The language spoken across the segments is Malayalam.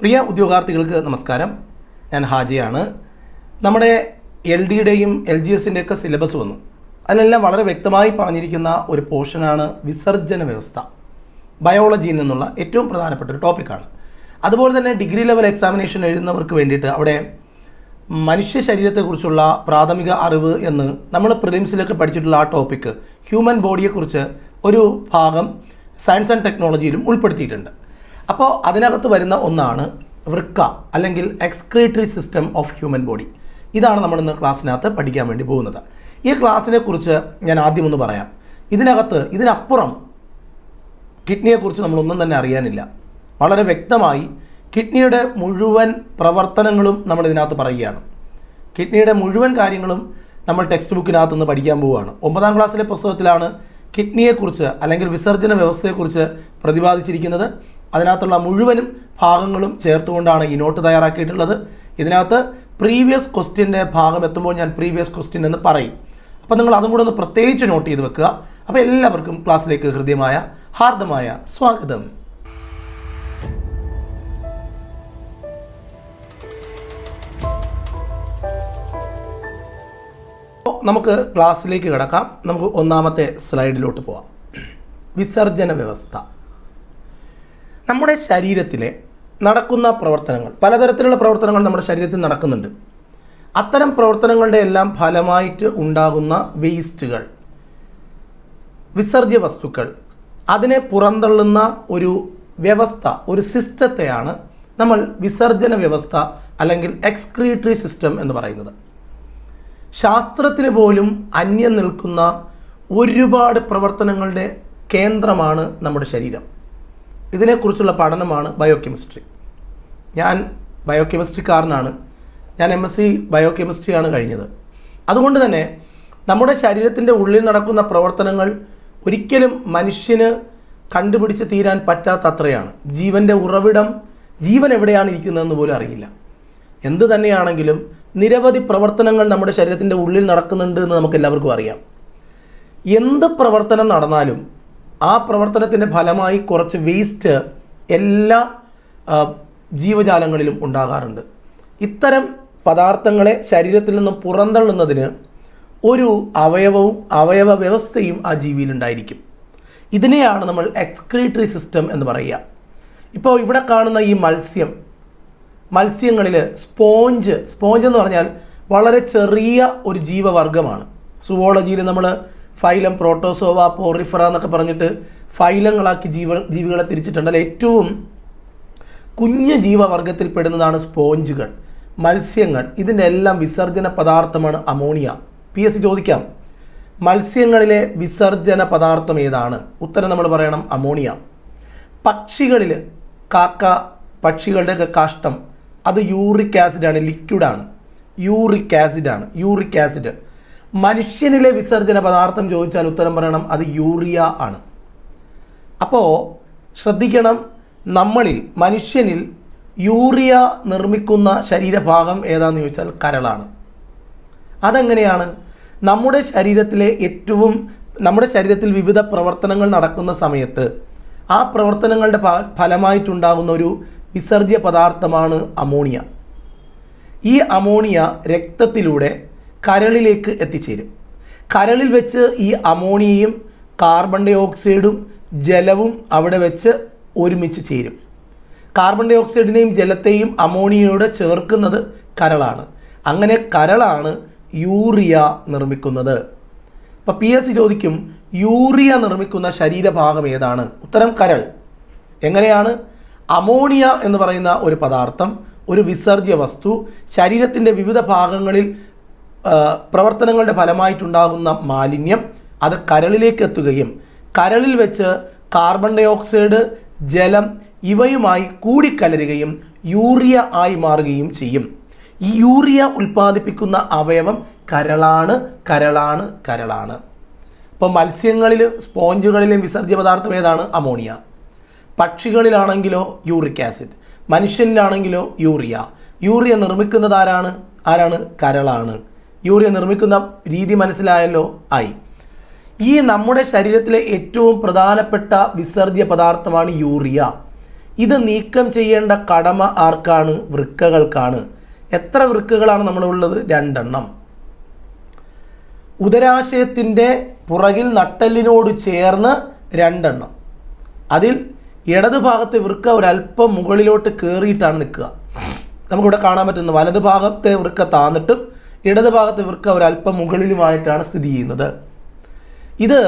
പ്രിയ ഉദ്യോഗാർത്ഥികൾക്ക് നമസ്കാരം. ഞാൻ ഹാജിയാണ്. നമ്മുടെ LD-യുടെയും LGS-ൻ്റെയൊക്കെ സിലബസ് വന്നു. അതിലെല്ലാം വളരെ വ്യക്തമായി പറഞ്ഞിരിക്കുന്ന ഒരു പോർഷനാണ് വിസർജന വ്യവസ്ഥ. ബയോളജിയിൽ നിന്നുള്ള ഏറ്റവും പ്രധാനപ്പെട്ട ഒരു ടോപ്പിക്കാണ്. അതുപോലെ തന്നെ ഡിഗ്രി ലെവൽ എക്സാമിനേഷൻ എഴുതുന്നവർക്ക് വേണ്ടിയിട്ട് അവിടെ മനുഷ്യ ശരീരത്തെക്കുറിച്ചുള്ള പ്രാഥമിക അറിവ് എന്ന് നമ്മൾ പ്രിലിംസിലൊക്കെ പഠിച്ചിട്ടുള്ള ആ ടോപ്പിക്ക് ഹ്യൂമൻ ബോഡിയെക്കുറിച്ച് ഒരു ഭാഗം സയൻസ് ആൻഡ് ടെക്നോളജിയിലും ഉൾപ്പെടുത്തിയിട്ടുണ്ട്. അപ്പോൾ അതിനകത്ത് വരുന്ന ഒന്നാണ് വൃക്ക അല്ലെങ്കിൽ excretory system of human body. ഇതാണ് നമ്മളിന്ന് ക്ലാസ്സിനകത്ത് പഠിക്കാൻ വേണ്ടി പോകുന്നത്. ഈ ക്ലാസ്സിനെ കുറിച്ച് ഞാൻ ആദ്യം ഒന്ന് പറയാം. ഇതിനപ്പുറം കിഡ്നിയെക്കുറിച്ച് നമ്മളൊന്നും തന്നെ അറിയാനില്ല. വളരെ വ്യക്തമായി കിഡ്നിയുടെ മുഴുവൻ പ്രവർത്തനങ്ങളും നമ്മൾ ഇതിനകത്ത് പറയുകയാണ്. കിഡ്നിയുടെ മുഴുവൻ കാര്യങ്ങളും നമ്മൾ ടെക്സ്റ്റ് ബുക്കിനകത്ത് നിന്ന് പഠിക്കാൻ പോവുകയാണ്. 9ാം ക്ലാസ്സിലെ പുസ്തകത്തിലാണ് കിഡ്നിയെക്കുറിച്ച് അല്ലെങ്കിൽ വിസർജന വ്യവസ്ഥയെക്കുറിച്ച് പ്രതിപാദിച്ചിരിക്കുന്നത്. അതിനകത്തുള്ള മുഴുവനും ഭാഗങ്ങളും ചേർത്തുകൊണ്ടാണ് ഈ നോട്ട് തയ്യാറാക്കിയിട്ടുള്ളത്. ഇതിനകത്ത് പ്രീവിയസ് ക്വസ്റ്റ്യൻ്റെ ഭാഗം എത്തുമ്പോൾ ഞാൻ പ്രീവിയസ് ക്വസ്റ്റ്യൻ എന്ന് പറയും. അപ്പോൾ നിങ്ങൾ അതും കൂടെ ഒന്ന് പ്രത്യേകിച്ച് നോട്ട് ചെയ്ത് വെക്കുക. അപ്പോൾ എല്ലാവർക്കും ക്ലാസ്സിലേക്ക് ഹൃദ്യമായ ഹാർദമായ സ്വാഗതം. നമുക്ക് ക്ലാസ്സിലേക്ക് കിടക്കാം. നമുക്ക് ഒന്നാമത്തെ സ്ലൈഡിലോട്ട് പോവാം. വിസർജന വ്യവസ്ഥ. നമ്മുടെ ശരീരത്തിലെ നടക്കുന്ന പ്രവർത്തനങ്ങൾ, പലതരത്തിലുള്ള പ്രവർത്തനങ്ങൾ നമ്മുടെ ശരീരത്തിൽ നടക്കുന്നുണ്ട്. അത്തരം പ്രവർത്തനങ്ങളുടെ എല്ലാം ഫലമായിട്ട് ഉണ്ടാകുന്ന വേസ്റ്റുകൾ, വിസർജ്യ വസ്തുക്കൾ, അതിനെ പുറന്തള്ളുന്ന ഒരു വ്യവസ്ഥ, ഒരു സിസ്റ്റത്തെയാണ് നമ്മൾ വിസർജന വ്യവസ്ഥ അല്ലെങ്കിൽ എക്സ്ക്രീറ്ററി സിസ്റ്റം എന്ന് പറയുന്നത്. ശാസ്ത്രത്തിന് പോലും അന്യം നിൽക്കുന്ന ഒരുപാട് പ്രവർത്തനങ്ങളുടെ കേന്ദ്രമാണ് നമ്മുടെ ശരീരം. ഇതിനെക്കുറിച്ചുള്ള പഠനമാണ് ബയോകെമിസ്ട്രി. ഞാൻ ബയോകെമിസ്ട്രിക്കാരനാണ്. ഞാൻ MSc ബയോകെമിസ്ട്രിയാണ് കഴിഞ്ഞത്. അതുകൊണ്ട് തന്നെ നമ്മുടെ ശരീരത്തിൻ്റെ ഉള്ളിൽ നടക്കുന്ന പ്രവർത്തനങ്ങൾ ഒരിക്കലും മനുഷ്യന് കണ്ടുപിടിച്ച് തീരാൻ പറ്റാത്തത്രയാണ്. ജീവൻ്റെ ഉറവിടം, ജീവൻ എവിടെയാണ് ഇരിക്കുന്നതെന്ന് പോലും അറിയില്ല. എന്ത് തന്നെയാണെങ്കിലും നിരവധി പ്രവർത്തനങ്ങൾ നമ്മുടെ ശരീരത്തിൻ്റെ ഉള്ളിൽ നടക്കുന്നുണ്ട് എന്ന് നമുക്ക് എല്ലാവർക്കും അറിയാം. എന്ത് പ്രവർത്തനം നടന്നാലും ആ പ്രവർത്തനത്തിൻ്റെ ഫലമായി കുറച്ച് വേസ്റ്റ് എല്ലാ ജീവജാലങ്ങളിലും ഉണ്ടാകാറുണ്ട്. ഇത്തരം പദാർത്ഥങ്ങളെ ശരീരത്തിൽ നിന്നും പുറന്തള്ളുന്നതിന് ഒരു അവയവ വ്യവസ്ഥയും ആ ജീവിയിലുണ്ടായിരിക്കും. ഇതിനെയാണ് നമ്മൾ എക്സ്ക്രീറ്ററി സിസ്റ്റം എന്ന് പറയുക. ഇപ്പോൾ ഇവിടെ കാണുന്ന ഈ മത്സ്യങ്ങളിൽ സ്പോഞ്ച് എന്ന് പറഞ്ഞാൽ വളരെ ചെറിയ ഒരു ജീവവർഗമാണ്. സുവോളജിയിൽ നമ്മൾ ഫൈലം, പ്രോട്ടോസോവ, പോറിഫറ എന്നൊക്കെ പറഞ്ഞിട്ട് ഫൈലങ്ങളാക്കി ജീവികളെ തിരിച്ചിട്ടുണ്ട്. ഏറ്റവും കുഞ്ഞു ജീവവർഗത്തിൽ പെടുന്നതാണ് സ്പോഞ്ചുകൾ, മത്സ്യങ്ങൾ. ഇതിൻ്റെ എല്ലാം വിസർജന പദാർത്ഥമാണ് അമോണിയ. PSC ചോദിക്കാം, മത്സ്യങ്ങളിലെ വിസർജന പദാർത്ഥം ഏതാണ്? ഉത്തരം നമ്മൾ പറയണം അമോണിയ. പക്ഷികളിൽ കാക്ക, പക്ഷികളുടെയൊക്കെ കാഷ്ടം, അത് യൂറിക് ആസിഡാണ്, ലിക്വിഡാണ്, യൂറിക് ആസിഡ്. മനുഷ്യനിലെ വിസർജന പദാർത്ഥം ചോദിച്ചാൽ ഉത്തരം പറയണം അത് യൂറിയ ആണ്. അപ്പോൾ ശ്രദ്ധിക്കണം, മനുഷ്യനിൽ യൂറിയ നിർമ്മിക്കുന്ന ശരീരഭാഗം ഏതാണെന്ന് ചോദിച്ചാൽ കരളാണ്. അതെങ്ങനെയാണ്? നമ്മുടെ ശരീരത്തിൽ വിവിധ പ്രവർത്തനങ്ങൾ നടക്കുന്ന സമയത്ത് ആ പ്രവർത്തനങ്ങളുടെ ഫലമായിട്ടുണ്ടാകുന്ന ഒരു വിസർജ്യ പദാർത്ഥമാണ് അമോണിയ. ഈ അമോണിയ രക്തത്തിലൂടെ കരളിലേക്ക് എത്തിച്ചേരും. കരളിൽ വെച്ച് ഈ അമോണിയയും കാർബൺ ഡൈ ഓക്സൈഡും ജലവും അവിടെ വെച്ച് ഒരുമിച്ച് ചേരും. കാർബൺ ഡൈ ഓക്സൈഡിനെയും ജലത്തെയും അമോണിയയോട് ചേർക്കുന്നത് കരളാണ്. അങ്ങനെ കരളാണ് യൂറിയ നിർമ്മിക്കുന്നത്. അപ്പോൾ PSC ചോദിക്കും, യൂറിയ നിർമ്മിക്കുന്ന ശരീരഭാഗം ഏതാണ്? ഉത്തരം കരൾ. എങ്ങനെയാണ്? അമോണിയ എന്ന് പറയുന്ന ഒരു പദാർത്ഥം, ഒരു വിസർജ്യ വസ്തു, ശരീരത്തിൻ്റെ വിവിധ ഭാഗങ്ങളിൽ പ്രവർത്തനങ്ങളുടെ ഫലമായിട്ടുണ്ടാകുന്ന മാലിന്യം അത് കരളിലേക്ക് എത്തുകയും കരളിൽ വെച്ച് കാർബൺ ഡൈ ഓക്സൈഡ്, ജലം ഇവയുമായി കൂടിക്കലരുകയും യൂറിയ ആയി മാറുകയും ചെയ്യും. ഈ യൂറിയ ഉൽപ്പാദിപ്പിക്കുന്ന അവയവം കരളാണ്. ഇപ്പോൾ മത്സ്യങ്ങളിൽ, സ്പോഞ്ചുകളിലെയും വിസർജ്യ പദാർത്ഥം ഏതാണ്? അമോണിയ. പക്ഷികളിലാണെങ്കിലോ യൂറിക് ആസിഡ്, മനുഷ്യനിലാണെങ്കിലോ യൂറിയ നിർമ്മിക്കുന്നത് ആരാണ്? കരളാണ്. യൂറിയ നിർമ്മിക്കുന്ന രീതി മനസ്സിലായല്ലോ ആയി. ഈ നമ്മുടെ ശരീരത്തിലെ ഏറ്റവും പ്രധാനപ്പെട്ട വിസർജ്യ പദാർത്ഥമാണ് യൂറിയ. ഇത് നീക്കം ചെയ്യേണ്ട കടമ ആർക്കാണ്? വൃക്കകൾക്കാണ്. എത്ര വൃക്കകളാണ് നമ്മളുള്ളത്? 2 ഉദരാശയത്തിൻ്റെ പുറകിൽ നട്ടെല്ലിനോട് ചേർന്ന് 2. അതിൽ ഇടതുഭാഗത്തെ വൃക്ക ഒരല്പം മുകളിലോട്ട് കയറിയിട്ടാണ് നിൽക്കുക. നമുക്കിവിടെ കാണാൻ പറ്റുന്ന വലതുഭാഗത്തെ വൃക്ക താന്നിട്ടും ഇടതുഭാഗത്തെ വൃക്ക ഒരല്പം മുകളിലുമായിട്ടാണ് സ്ഥിതി ചെയ്യുന്നത്. ഇത്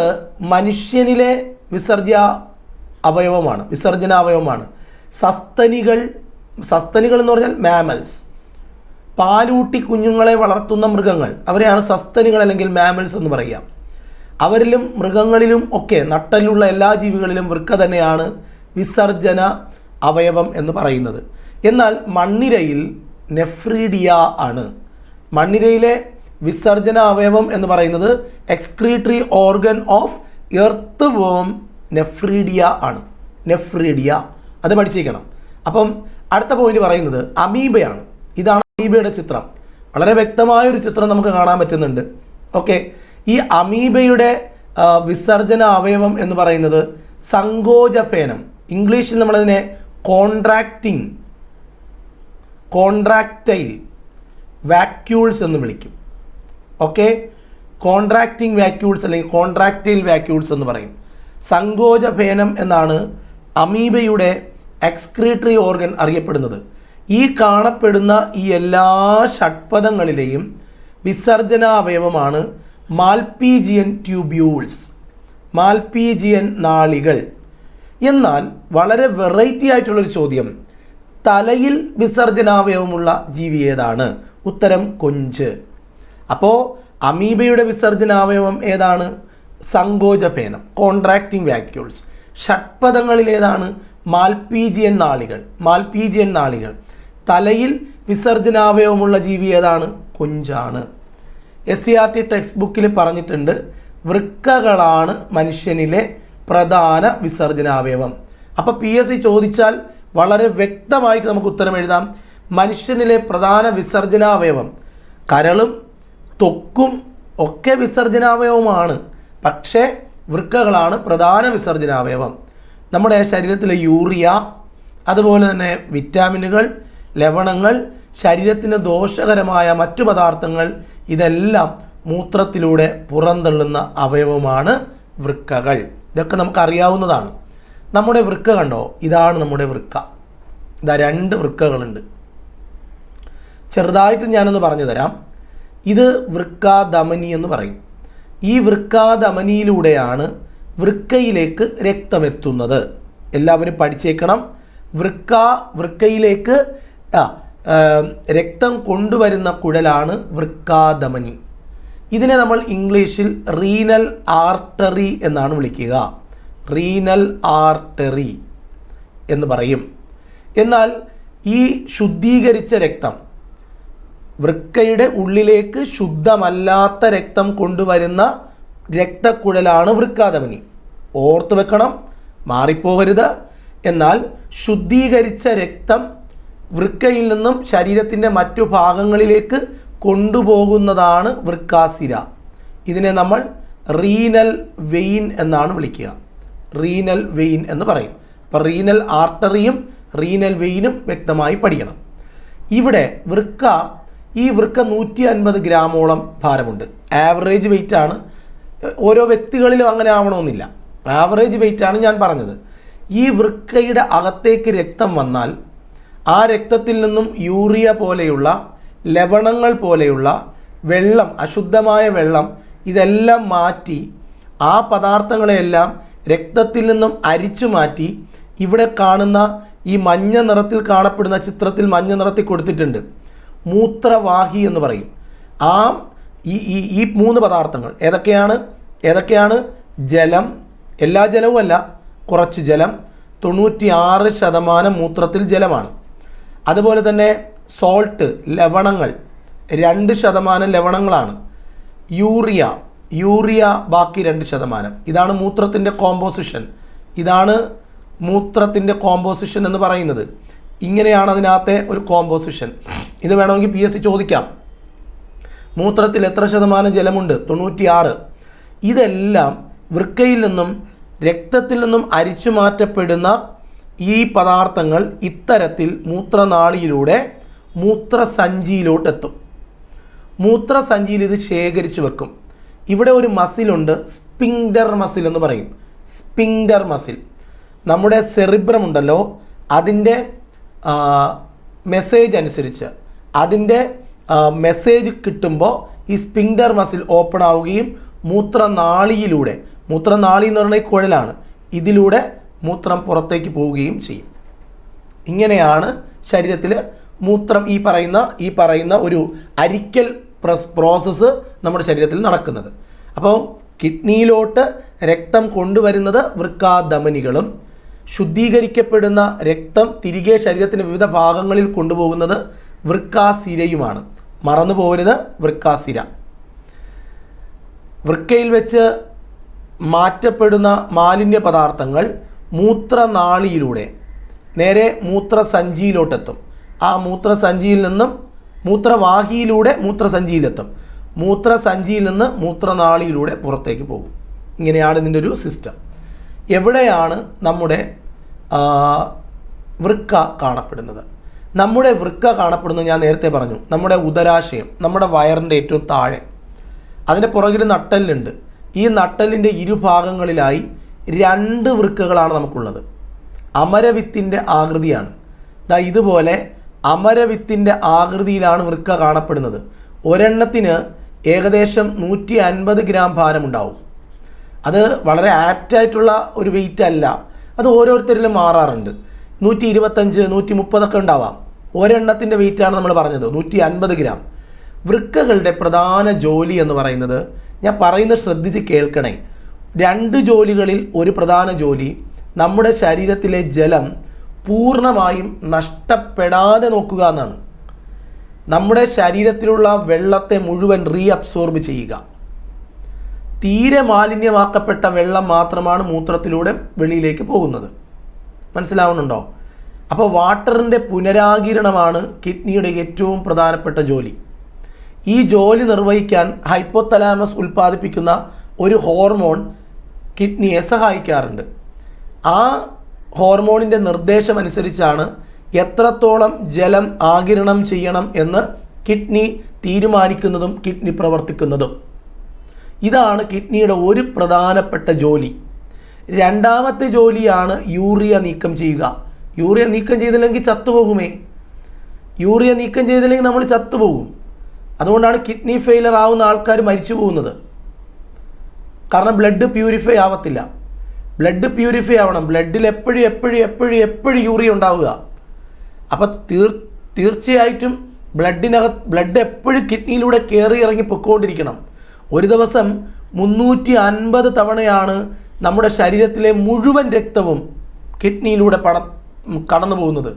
മനുഷ്യനിലെ വിസർജനാവയവമാണ്. സസ്തനികൾ എന്ന് പറഞ്ഞാൽ മാമൽസ്, പാലൂട്ടി കുഞ്ഞുങ്ങളെ വളർത്തുന്ന മൃഗങ്ങൾ, അവരെയാണ് സസ്തനികൾ അല്ലെങ്കിൽ മാമൽസ് എന്ന് പറയുക. അവരിലും മൃഗങ്ങളിലും ഒക്കെ നട്ടലുള്ള എല്ലാ ജീവികളിലും വൃക്ക തന്നെയാണ് വിസർജന അവയവം എന്ന് പറയുന്നത്. എന്നാൽ മണ്ണിരയിൽ നെഫ്രീഡിയ ആണ്. മണ്ണിരയിലെ വിസർജന അവയവം എന്ന് പറയുന്നത് എക്സ്ക്രീറ്ററി ഓർഗൻ ഓഫ് എർത്ത് വേം നെഫ്രീഡിയ ആണ്. നെഫ്രീഡിയ അത് പഠിച്ചിരിക്കണം. അപ്പം അടുത്ത പോയിന്റ് പറയുന്നത് അമീബയാണ്. ഇതാണ് അമീബയുടെ ചിത്രം. വളരെ വ്യക്തമായൊരു ചിത്രം നമുക്ക് കാണാൻ പറ്റുന്നുണ്ട്. ഓക്കെ, ഈ അമീബയുടെ വിസർജന അവയവം എന്ന് പറയുന്നത് സങ്കോചഫേനം, ഇംഗ്ലീഷിൽ നമ്മളതിനെ കോൺട്രാക്റ്റൈൽ വാക്യൂൾസ് എന്ന് വിളിക്കും. ഓക്കെ, കോൺട്രാക്റ്റിംഗ് വാക്യൂൾസ് അല്ലെങ്കിൽ കോൺട്രാക്റ്റൈൽ വാക്യൂൾസ് എന്ന് പറയും. സങ്കോചഫേനം എന്നാണ് അമീബയുടെ എക്സ്ക്രീറ്ററി ഓർഗൻ അറിയപ്പെടുന്നത്. ഈ കാണപ്പെടുന്ന ഈ എല്ലാ ഷഡ്പദങ്ങളിലെയും വിസർജനാവയവമാണ് മാൽപീജിയൻ ട്യൂബ്യൂൾസ്, മാൽപീജിയൻ നാളികൾ. എന്നാൽ വളരെ വെറൈറ്റി ആയിട്ടുള്ളൊരു ചോദ്യം, തലയിൽ വിസർജനാവയവമുള്ള ജീവി ഏതാണ്? ഉത്തരം കൊഞ്ച്. അപ്പോൾ അമീബയുടെ വിസർജനാവയവം ഏതാണ്? സങ്കോചഫേനം, കോൺട്രാക്റ്റിംഗ് വാക്യൂൾസ്. ഷഡ്പദങ്ങളിൽ ഏതാണ്? മാൽപീജിയൻ നാളികൾ. തലയിൽ വിസർജനാവയവമുള്ള ജീവി ഏതാണ്? കൊഞ്ചാണ്. SCERT ടെക്സ്റ്റ് ബുക്കിൽ പറഞ്ഞിട്ടുണ്ട്, വൃക്കകളാണ് മനുഷ്യനിലെ പ്രധാന വിസർജനാവയവം. അപ്പോൾ PSC ചോദിച്ചാൽ വളരെ വ്യക്തമായിട്ട് നമുക്ക് ഉത്തരം എഴുതാം. മനുഷ്യനിലെ പ്രധാന വിസർജനാവയവം കരളും ത്വക്കും ഒക്കെ വിസർജനാവയവമാണ്, പക്ഷേ വൃക്കകളാണ് പ്രധാന വിസർജനാവയവം. നമ്മുടെ ശരീരത്തിലെ യൂറിയ, അതുപോലെ തന്നെ വിറ്റാമിനുകൾ, ലവണങ്ങൾ, ശരീരത്തിന് ദോഷകരമായ മറ്റു പദാർത്ഥങ്ങൾ, ഇതെല്ലാം മൂത്രത്തിലൂടെ പുറന്തള്ളുന്ന അവയവമാണ് വൃക്കകൾ. ഇതൊക്കെ നമുക്കറിയാവുന്നതാണ്. നമ്മുടെ വൃക്ക കണ്ടോ? ഇതാണ് നമ്മുടെ വൃക്ക. ഇതാ 2 വൃക്കകളുണ്ട്. ചെറുതായിട്ട് ഞാനൊന്ന് പറഞ്ഞു തരാം. ഇത് വൃക്കാധമനി എന്ന് പറയും. ഈ വൃക്കാധമനിയിലൂടെയാണ് വൃക്കയിലേക്ക് രക്തമെത്തുന്നത്. എല്ലാവരും പഠിച്ചേക്കണം. വൃക്കയിലേക്ക് രക്തം കൊണ്ടുവരുന്ന കുഴലാണ് വൃക്കാധമനി. ഇതിനെ നമ്മൾ ഇംഗ്ലീഷിൽ റീനൽ ആർട്ടറി എന്നാണ് വിളിക്കുക. റീനൽ ആർട്ടറി എന്ന് പറയും. എന്നാൽ ഈ ശുദ്ധീകരിച്ച രക്തം, വൃക്കയുടെ ഉള്ളിലേക്ക് ശുദ്ധമല്ലാത്ത രക്തം കൊണ്ടുവരുന്ന രക്തക്കുഴലാണ് വൃക്കാധമനി. ഓർത്തു വെക്കണം, മാറിപ്പോകരുത്. എന്നാൽ ശുദ്ധീകരിച്ച രക്തം വൃക്കയിൽ നിന്നും ശരീരത്തിൻ്റെ മറ്റു ഭാഗങ്ങളിലേക്ക് കൊണ്ടുപോകുന്നതാണ് വൃക്കാസിര. ഇതിനെ നമ്മൾ റീനൽ വെയിൻ എന്നാണ് വിളിക്കുക. റീനൽ വെയിൻ എന്ന് പറയും. അപ്പോൾ റീനൽ ആർട്ടറിയും റീനൽ വെയിനും വ്യക്തമായി പഠിക്കണം. ഇവിടെ ഈ വൃക്ക 150 ഗ്രാമോളം ഭാരമുണ്ട്. ആവറേജ് വെയിറ്റ് ആണ്. ഓരോ വ്യക്തികളിലും അങ്ങനെ ആവണമെന്നില്ല. ആവറേജ് വെയിറ്റ് ആണ് ഞാൻ പറഞ്ഞത്. ഈ വൃക്കയുടെ അകത്തേക്ക് രക്തം വന്നാൽ ആ രക്തത്തിൽ നിന്നും യൂറിയ പോലെയുള്ള, ലവണങ്ങൾ പോലെയുള്ള വെള്ളം, അശുദ്ധമായ വെള്ളം, ഇതെല്ലാം മാറ്റി ആ പദാർത്ഥങ്ങളെയെല്ലാം രക്തത്തിൽ നിന്നും അരിച്ചു മാറ്റി ഇവിടെ കാണുന്ന ഈ മഞ്ഞ നിറത്തിൽ കാണപ്പെടുന്ന ചിത്രത്തിൽ മഞ്ഞ നിറത്തിൽ കൊടുത്തിട്ടുണ്ട്, മൂത്രവാഹി എന്ന് പറയും. ഈ 3 പദാർത്ഥങ്ങൾ ഏതൊക്കെയാണ്? ജലം, എല്ലാ ജലവും അല്ല, കുറച്ച് ജലം, 96% മൂത്രത്തിൽ ജലമാണ്. അതുപോലെ തന്നെ സോൾട്ട്, ലവണങ്ങൾ, 2% ലവണങ്ങളാണ്. യൂറിയ ബാക്കി 2%. ഇതാണ് മൂത്രത്തിൻ്റെ കോമ്പോസിഷൻ. എന്ന് പറയുന്നത്. ഇങ്ങനെയാണ് അതിനകത്തെ ഒരു കോമ്പോസിഷൻ. ഇത് വേണമെങ്കിൽ PSC ചോദിക്കാം. മൂത്രത്തിൽ എത്ര ശതമാനം ജലമുണ്ട്? 96. ഇതെല്ലാം വൃക്കയിൽ നിന്നും രക്തത്തിൽ നിന്നും അരിച്ചു മാറ്റപ്പെടുന്ന ഈ പദാർത്ഥങ്ങൾ ഇത്തരത്തിൽ മൂത്രനാളിയിലൂടെ മൂത്രസഞ്ചിയിലോട്ടെത്തും. മൂത്രസഞ്ചിയിൽ ഇത് ശേഖരിച്ചു വെക്കും. ഇവിടെ ഒരു മസിലുണ്ട്, സ്പിങ്ഡർ മസിൽ എന്ന് പറയും. സ്പിങ്ഡർ മസിൽ നമ്മുടെ സെറിബ്രം ഉണ്ടല്ലോ, അതിൻ്റെ മെസ്സേജ് അനുസരിച്ച് അതിൻ്റെ മെസ്സേജ് കിട്ടുമ്പോൾ ഈ സ്പിങ്ഡർ മസിൽ ഓപ്പൺ ആവുകയും മൂത്രനാളിയിലൂടെ, മൂത്രനാളി എന്ന് പറയുന്നത് കുഴലാണ്, ഇതിലൂടെ മൂത്രം പുറത്തേക്ക് പോവുകയും ചെയ്യും. ഇങ്ങനെയാണ് ശരീരത്തിൽ മൂത്രം ഈ പറയുന്ന ഒരു അരിക്കൽ പ്രോസസ്സ് നമ്മുടെ ശരീരത്തിൽ നടക്കുന്നത്. അപ്പോൾ കിഡ്നിയിലോട്ട് രക്തം കൊണ്ടുവരുന്നത് വൃക്കാധമനികളും ശുദ്ധീകരിക്കപ്പെടുന്ന രക്തം തിരികെ ശരീരത്തിൻ്റെ വിവിധ ഭാഗങ്ങളിൽ കൊണ്ടുപോകുന്നത് വൃക്കാസിരയുമാണ്. മറന്നു പോകരുത്, വൃക്കാസിര. വൃക്കയിൽ വെച്ച് മാറ്റപ്പെടുന്ന മാലിന്യ പദാർത്ഥങ്ങൾ മൂത്രനാളിയിലൂടെ നേരെ മൂത്രസഞ്ചിയിലോട്ടെത്തും. ആ മൂത്രസഞ്ചിയിൽ നിന്നും മൂത്രവാഹിയിലൂടെ മൂത്രസഞ്ചിയിലെത്തും. മൂത്രസഞ്ചിയിൽ നിന്ന് മൂത്രനാളിയിലൂടെ പുറത്തേക്ക് പോകും. ഇങ്ങനെയാണ് ഇതിൻ്റെ ഒരു സിസ്റ്റം. എവിടെയാണ് നമ്മുടെ വൃക്ക കാണപ്പെടുന്നത്? നമ്മുടെ വൃക്ക കാണപ്പെടുന്നത് ഞാൻ നേരത്തെ പറഞ്ഞു, നമ്മുടെ ഉദരാശയം, നമ്മുടെ വയറിൻ്റെ ഏറ്റവും താഴെ. അതിൻ്റെ പുറകിൽ നട്ടെല്ലുണ്ട്. ഈ നട്ടെല്ലിൻ്റെ ഇരുഭാഗങ്ങളിലായി 2 വൃക്കകളാണ് നമുക്കുള്ളത്. അമരവിത്തിൻ്റെ ആകൃതിയാണ്. ഇതുപോലെ അമരവിത്തിൻ്റെ ആകൃതിയിലാണ് വൃക്ക കാണപ്പെടുന്നത്. ഒരെണ്ണത്തിന് ഏകദേശം 150 ഗ്രാം ഭാരമുണ്ടാവും. അത് വളരെ ആപ്റ്റായിട്ടുള്ള ഒരു വെയിറ്റ് അല്ല, അത് ഓരോരുത്തരിലും മാറാറുണ്ട്. 125, 130 ഒക്കെ ഉണ്ടാവാം. ഒരെണ്ണത്തിൻ്റെ വെയിറ്റാണ് നമ്മൾ പറഞ്ഞത്, 150 ഗ്രാം. വൃക്കകളുടെ പ്രധാന ജോലി എന്ന് പറയുന്നത്, ഞാൻ പറയുന്നത് ശ്രദ്ധിച്ച് കേൾക്കണേ, 2 ജോലികളിൽ ഒരു പ്രധാന ജോലി നമ്മുടെ ശരീരത്തിലെ ജലം പൂർണ്ണമായും നഷ്ടപ്പെടാതെ നോക്കുക എന്നാണ്. നമ്മുടെ ശരീരത്തിലുള്ള വെള്ളത്തെ മുഴുവൻ റീഅബ്സോർബ് ചെയ്യുക. തീരെ മാലിന്യമാക്കപ്പെട്ട വെള്ളം മാത്രമാണ് മൂത്രത്തിലൂടെ വെളിയിലേക്ക് പോകുന്നത്. മനസ്സിലാവുന്നുണ്ടോ? അപ്പോൾ വാട്ടറിൻ്റെ പുനരാകിരണമാണ് കിഡ്നിയുടെ ഏറ്റവും പ്രധാനപ്പെട്ട ജോലി. ഈ ജോലി നിർവഹിക്കാൻ ഹൈപ്പോതലാമസ് ഉൽപ്പാദിപ്പിക്കുന്ന ഒരു ഹോർമോൺ കിഡ്നിയെ സഹായിക്കാറുണ്ട്. ആ ഹോർമോണിൻ്റെ നിർദ്ദേശം അനുസരിച്ചാണ് എത്രത്തോളം ജലം ആഗിരണം ചെയ്യണം എന്ന് കിഡ്നി തീരുമാനിക്കുന്നതും കിഡ്നി പ്രവർത്തിക്കുന്നതും. ഇതാണ് കിഡ്നിയുടെ ഒരു പ്രധാനപ്പെട്ട ജോലി. രണ്ടാമത്തെ ജോലിയാണ് യൂറിയ നീക്കം ചെയ്യുക. യൂറിയ നീക്കം ചെയ്തില്ലെങ്കിൽ ചത്തുപോകുമേ. യൂറിയ നീക്കം ചെയ്തില്ലെങ്കിൽ നമ്മൾ ചത്തുപോകും. അതുകൊണ്ടാണ് കിഡ്നി ഫെയിലർ ആവുന്ന ആൾക്കാർ മരിച്ചു പോകുന്നത്. കാരണം ബ്ലഡ് പ്യൂരിഫൈ ആവത്തില്ല. ബ്ലഡ് പ്യൂരിഫൈ ആവണം. ബ്ലഡിൽ എപ്പോഴും യൂറിയ ഉണ്ടാവുക. അപ്പം തീർച്ചയായിട്ടും ബ്ലഡ് എപ്പോഴും കിഡ്നിയിലൂടെ കയറി ഇറങ്ങി പൊയ്ക്കൊണ്ടിരിക്കണം. ഒരു ദിവസം 350 തവണയാണ് നമ്മുടെ ശരീരത്തിലെ മുഴുവൻ രക്തവും കിഡ്നിയിലൂടെ കടന്നു പോകുന്നത്.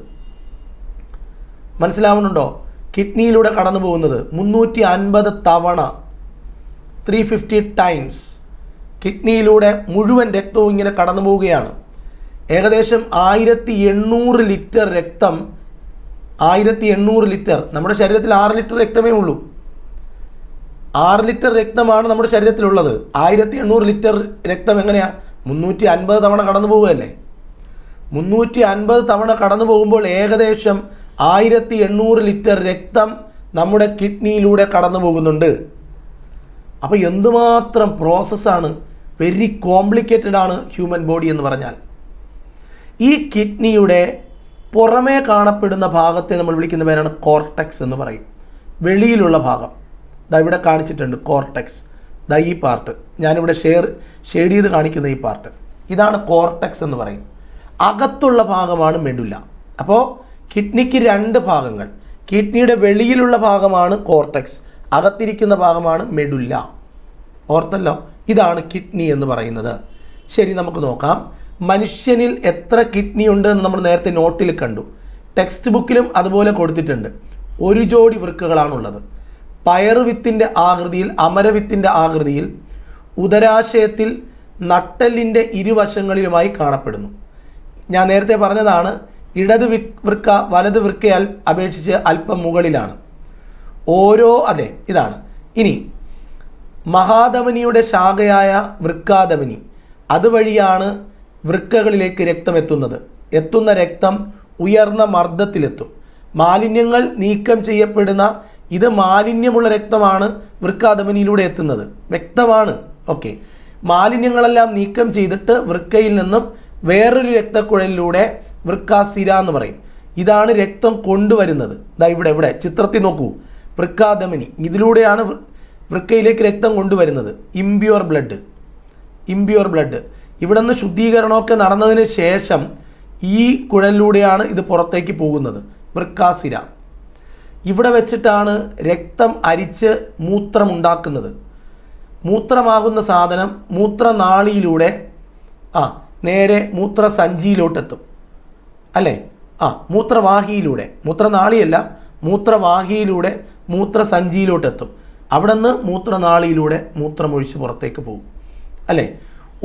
മനസ്സിലാവുന്നുണ്ടോ? കിഡ്നിയിലൂടെ കടന്നു പോകുന്നത് 350 തവണ, 350 ടൈംസ് കിഡ്നിയിലൂടെ മുഴുവൻ രക്തവും ഇങ്ങനെ കടന്നു പോവുകയാണ്. ഏകദേശം 1800 ലിറ്റർ രക്തം, 1800 ലിറ്റർ. നമ്മുടെ ശരീരത്തിൽ 6 ലിറ്റർ രക്തമേ ഉള്ളൂ. 6 ലിറ്റർ രക്തമാണ് നമ്മുടെ ശരീരത്തിലുള്ളത്. 1800 ലിറ്റർ രക്തം എങ്ങനെയാണ്? 350 തവണ കടന്നു പോവുകയല്ലേ. 350 തവണ കടന്നു പോകുമ്പോൾ ഏകദേശം 1800 ലിറ്റർ രക്തം നമ്മുടെ കിഡ്നിയിലൂടെ കടന്നു പോകുന്നുണ്ട്. അപ്പോൾ എന്തുമാത്രം പ്രോസസ്സാണ്, വെരി കോംപ്ലിക്കേറ്റഡ് ആണ് ഹ്യൂമൻ ബോഡി എന്ന് പറഞ്ഞാൽ. ഈ കിഡ്നിയുടെ പുറമേ കാണപ്പെടുന്ന ഭാഗത്തെ നമ്മൾ വിളിക്കുന്ന പേരാണ് കോർട്ടെക്സ് എന്ന് പറയും. വെളിയിലുള്ള ഭാഗം ഇവിടെ കാണിച്ചിട്ടുണ്ട്, കോർട്ടെക്സ്. ഈ പാർട്ട് ഞാനിവിടെ ഷെയ്ഡ് ചെയ്ത് കാണിക്കുന്ന ഈ പാർട്ട്, ഇതാണ് കോർട്ടെക്സ് എന്ന് പറയും. അകത്തുള്ള ഭാഗമാണ് മെഡുല. അപ്പോൾ കിഡ്നിക്ക് 2 ഭാഗങ്ങൾ. കിഡ്നിയുടെ വെളിയിലുള്ള ഭാഗമാണ് കോർട്ടെക്സ്, അകത്തിരിക്കുന്ന ഭാഗമാണ് മെഡുല. ഓർത്തല്ലോ? ഇതാണ് കിഡ്നി എന്ന് പറയുന്നത്. ശരി, നമുക്ക് നോക്കാം മനുഷ്യനിൽ എത്ര കിഡ്നി ഉണ്ട് എന്ന് നമ്മൾ നേരത്തെ നോട്ടിൽ കണ്ടു. ടെക്സ്റ്റ് ബുക്കിലും അതുപോലെ കൊടുത്തിട്ടുണ്ട്. 1 ജോഡി വൃക്കകളാണുള്ളത്. പയറുവിത്തിൻ്റെ ആകൃതിയിൽ, അമരവിത്തിൻ്റെ ആകൃതിയിൽ, ഉദരാശയത്തിൽ നട്ടെല്ലിൻ്റെ ഇരുവശങ്ങളിലുമായി കാണപ്പെടുന്നു. ഞാൻ നേരത്തെ പറഞ്ഞതാണ്, ഇടത് വൃക്ക വലത് വൃക്കയാൽ അപേക്ഷിച്ച് അല്പം മുകളിലാണ്. അതെ, ഇതാണ്. ഇനി മഹാധമനിയുടെ ശാഖയായ വൃക്കാധമനി, അതുവഴിയാണ് വൃക്കകളിലേക്ക് രക്തം എത്തുന്നത്. എത്തുന്ന രക്തം ഉയർന്ന മർദ്ദത്തിലെത്തും. മാലിന്യങ്ങൾ നീക്കം ചെയ്യപ്പെടുന്ന ഇത് മാലിന്യമുള്ള രക്തമാണ് വൃക്കാധമനിയിലൂടെ എത്തുന്നത്, വ്യക്തമാണ്. ഓക്കെ, മാലിന്യങ്ങളെല്ലാം നീക്കം ചെയ്തിട്ട് വൃക്കയിൽ നിന്നും വേറൊരു രക്തക്കുഴലിലൂടെ വൃക്കാസിര എന്ന് പറയും. ഇതാണ് രക്തം കൊണ്ടുവരുന്നത്. ദാ ഇവിടെ ചിത്രത്തിൽ നോക്കൂ, വൃക്കാധമനി, ഇതിലൂടെയാണ് വൃക്കയിലേക്ക് രക്തം കൊണ്ടുവരുന്നത്. ഇംപ്യൂർ ബ്ലഡ് ഇവിടെ നിന്ന് ശുദ്ധീകരണമൊക്കെ നടന്നതിന് ശേഷം ഈ കുഴലിലൂടെയാണ് ഇത് പുറത്തേക്ക് പോകുന്നത്, വൃക്കാസിര. ഇവിടെ വെച്ചിട്ടാണ് രക്തം അരിച്ച് മൂത്രമുണ്ടാക്കുന്നത്. മൂത്രമാകുന്ന സാധനം മൂത്രനാളിയിലൂടെ നേരെ മൂത്രസഞ്ചിയിലോട്ടെത്തും അല്ലേ? മൂത്രവാഹിയിലൂടെ, മൂത്രനാളിയല്ല, മൂത്രവാഹിയിലൂടെ മൂത്രസഞ്ചിയിലോട്ടെത്തും. അവിടെ നിന്ന് മൂത്രനാളിയിലൂടെ മൂത്രമൊഴിച്ച് പുറത്തേക്ക് പോകും അല്ലേ?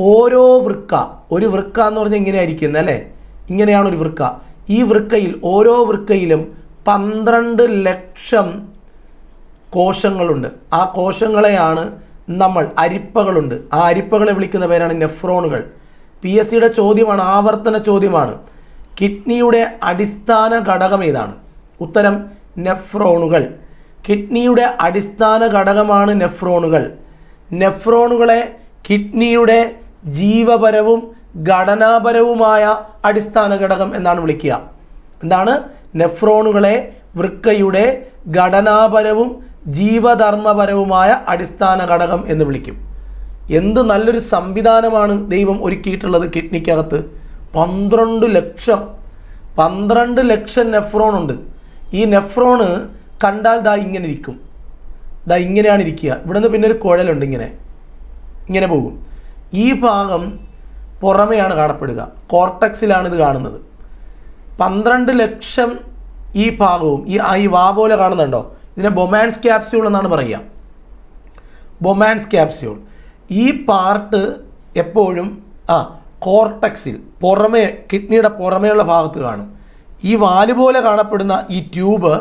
ഓരോ വൃക്ക, ഒരു വൃക്ക എന്ന് പറഞ്ഞാൽ ഇങ്ങനെയായിരിക്കുന്നത് അല്ലേ? ഇങ്ങനെയാണ് ഒരു വൃക്ക. ഈ വൃക്കയിൽ, ഓരോ വൃക്കയിലും 12 ലക്ഷം കോശങ്ങളുണ്ട്. ആ കോശങ്ങളെയാണ് നമ്മൾ, അരിപ്പകളുണ്ട്, ആ അരിപ്പകളെ വിളിക്കുന്ന പേരാണ് നെഫ്രോണുകൾ. PSCയുടെ ചോദ്യമാണ്, ആവർത്തന ചോദ്യമാണ്. കിഡ്നിയുടെ അടിസ്ഥാന ഘടകം ഏതാണ്? ഉത്തരം നെഫ്രോണുകൾ. കിഡ്നിയുടെ അടിസ്ഥാന ഘടകമാണ് നെഫ്രോണുകൾ. നെഫ്രോണുകളെ കിഡ്നിയുടെ ജീവപരവും ഘടനാപരവുമായ അടിസ്ഥാന ഘടകം എന്നാണ് വിളിക്കുക. എന്താണ്? നെഫ്രോണുകളെ വൃക്കയുടെ ഘടനാപരവും ജീവധർമ്മപരവുമായ അടിസ്ഥാന ഘടകം എന്ന് വിളിക്കും. എന്ത് നല്ലൊരു സംവിധാനമാണ് ദൈവം ഒരുക്കിയിട്ടുള്ളത് കിഡ്നിക്കകത്ത്. 12 ലക്ഷം നെഫ്രോൺ ഉണ്ട്. ഈ നെഫ്രോണ് കണ്ടാൽ ദാ ഇങ്ങനെ ഇരിക്കും, ദാ ഇങ്ങനെയാണ് ഇരിക്കുക. ഇവിടെ നിന്ന് പിന്നെ ഒരു കുഴലുണ്ട്, ഇങ്ങനെ പോകും. ഈ ഭാഗം പുറമെയാണ് കാണപ്പെടുക, കോർട്ടക്സിലാണ് ഇത് കാണുന്നത്. 12 ലക്ഷം ഈ ഭാഗവും ഈ വാ പോലെ കാണുന്നുണ്ടോ? ഇതിനെ ബൊമാൻസ് ക്യാപ്സ്യൂൾ എന്നാണ് പറയുക. Bowman's capsule. ഈ പാർട്ട് എപ്പോഴും കോർട്ടക്സിൽ, പുറമേ, കിഡ്നിയുടെ പുറമേയുള്ള ഭാഗത്ത് കാണും. ഈ വാല് പോലെ കാണപ്പെടുന്ന ഈ ട്യൂബ്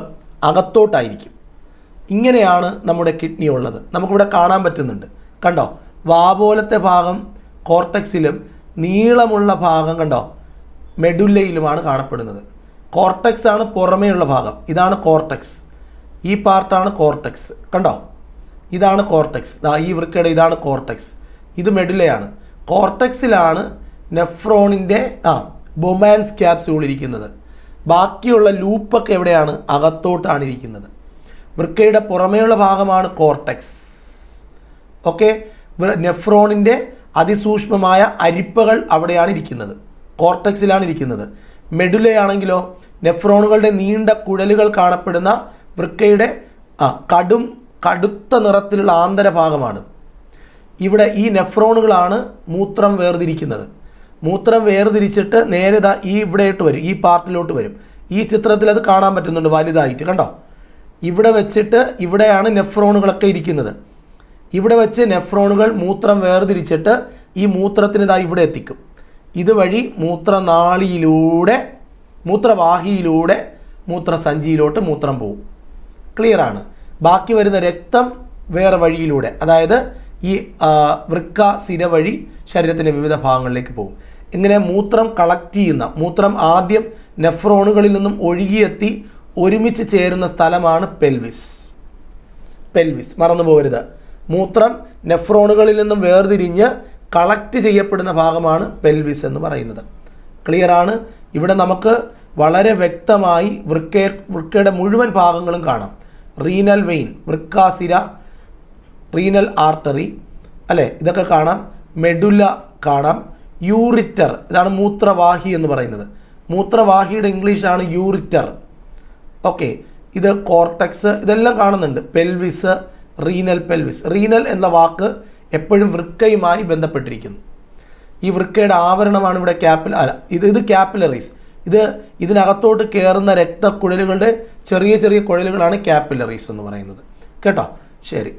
അകത്തോട്ടായിരിക്കും. ഇങ്ങനെയാണ് നമ്മുടെ കിഡ്നി ഉള്ളത്. നമുക്കിവിടെ കാണാൻ പറ്റുന്നുണ്ട്, കണ്ടോ? വാ പോലത്തെ ഭാഗം കോർട്ടക്സിലും നീളമുള്ള ഭാഗം കണ്ടോ മെഡുല്ലയിലുമാണ് കാണപ്പെടുന്നത്. കോർട്ടക്സ് ആണ് പുറമേയുള്ള ഭാഗം. ഇതാണ് കോർട്ടക്സ്. ഈ പാർട്ടാണ് കോർട്ടക്സ്, കണ്ടോ? ഇതാണ് കോർട്ടക്സ്. ഈ വൃക്കയുടെ ഇതാണ് കോർട്ടക്സ്. ഇത് മെഡുല്ലയാണ്. കോർട്ടക്സിലാണ് നെഫ്രോണിൻ്റെ ബൊമാൻസ് ക്യാപ്സ്യൂൾ ഇരിക്കുന്നത്. ബാക്കിയുള്ള ലൂപ്പൊക്കെ എവിടെയാണ്? അകത്തോട്ടാണ് ഇരിക്കുന്നത്. വൃക്കയുടെ പുറമേയുള്ള ഭാഗമാണ് കോർട്ടക്സ്. ഓക്കെ, നെഫ്രോണിൻ്റെ അതിസൂക്ഷ്മമായ അരിപ്പകൾ അവിടെയാണ് ഇരിക്കുന്നത്, കോർട്ടക്സിലാണ് ഇരിക്കുന്നത്. മെഡുലയാണെങ്കിലോ നെഫ്രോണുകളുടെ നീണ്ട കുഴലുകൾ കാണപ്പെടുന്ന വൃക്കയുടെ കടുത്ത നിറത്തിലുള്ള ആന്തരഭാഗമാണ്. ഇവിടെ ഈ നെഫ്രോണുകളാണ് മൂത്രം വേർതിരിക്കുന്നത്. മൂത്രം വേർതിരിച്ചിട്ട് നേരെ ഈ ഇവിടെയിട്ട് വരും, ഈ പാർട്ടിലോട്ട് വരും. ഈ ചിത്രത്തിൽ അത് കാണാൻ പറ്റുന്നുണ്ട് വലുതായിട്ട്, കണ്ടോ? ഇവിടെ വെച്ചിട്ട് ഇവിടെയാണ് നെഫ്രോണുകളൊക്കെ ഇരിക്കുന്നത്. ഇവിടെ വെച്ച് നെഫ്രോണുകൾ മൂത്രം വേർതിരിച്ചിട്ട് ഈ മൂത്രത്തിന് ഇവിടെ എത്തിക്കും. ഇതുവഴി മൂത്രനാളിയിലൂടെ, മൂത്രവാഹിയിലൂടെ മൂത്രസഞ്ചിയിലോട്ട് മൂത്രം പോകും. ക്ലിയറാണ്. ബാക്കി വരുന്ന രക്തം വേറെ വഴിയിലൂടെ, അതായത് ഈ വൃക്ക സിര വഴി ശരീരത്തിൻ്റെ വിവിധ ഭാഗങ്ങളിലേക്ക് പോകും. ഇങ്ങനെ മൂത്രം കളക്ട് ചെയ്യുന്ന, മൂത്രം ആദ്യം നെഫ്രോണുകളിൽ നിന്നും ഒഴുകിയെത്തി ഒരുമിച്ച് ചേരുന്ന സ്ഥലമാണ് പെൽവിസ്. മറന്നു പോകരുത്. മൂത്രം നെഫ്രോണുകളിൽ നിന്നും വേർതിരിഞ്ഞ് കളക്ട് ചെയ്യപ്പെടുന്ന ഭാഗമാണ് പെൽവിസ് എന്ന് പറയുന്നത്. ക്ലിയറാണ്. ഇവിടെ നമുക്ക് വളരെ വ്യക്തമായി വൃക്കയുടെ മുഴുവൻ ഭാഗങ്ങളും കാണാം. റീനൽ വെയിൻ, വൃക്കാസിര, റീനൽ ആർട്ടറി അല്ലേ, ഇതൊക്കെ കാണാം. മെഡുല്ല കാണാം. യൂറിറ്റർ, ഇതാണ് മൂത്രവാഹി എന്ന് പറയുന്നത്. മൂത്രവാഹിയുടെ ഇംഗ്ലീഷാണ് യൂറിറ്റർ. ഓക്കെ, ഇത് കോർട്ടക്സ്, ഇതെല്ലാം കാണുന്നുണ്ട്. Pelvis, renal, pelvis. റീനൽ എന്ന വാക്ക് എപ്പോഴും വൃക്കയുമായി ബന്ധപ്പെട്ടിരിക്കുന്നു. ഈ വൃക്കയുടെ ആവരണമാണ് ഇവിടെ ഇത് ക്യാപ്പിലറീസ്. ഇതിനകത്തോട്ട് കയറുന്ന രക്തക്കുഴലുകളുടെ ചെറിയ ചെറിയ കുഴലുകളാണ് ക്യാപ്പിലറീസ് എന്ന് പറയുന്നത്. കേട്ടോ? ശരി.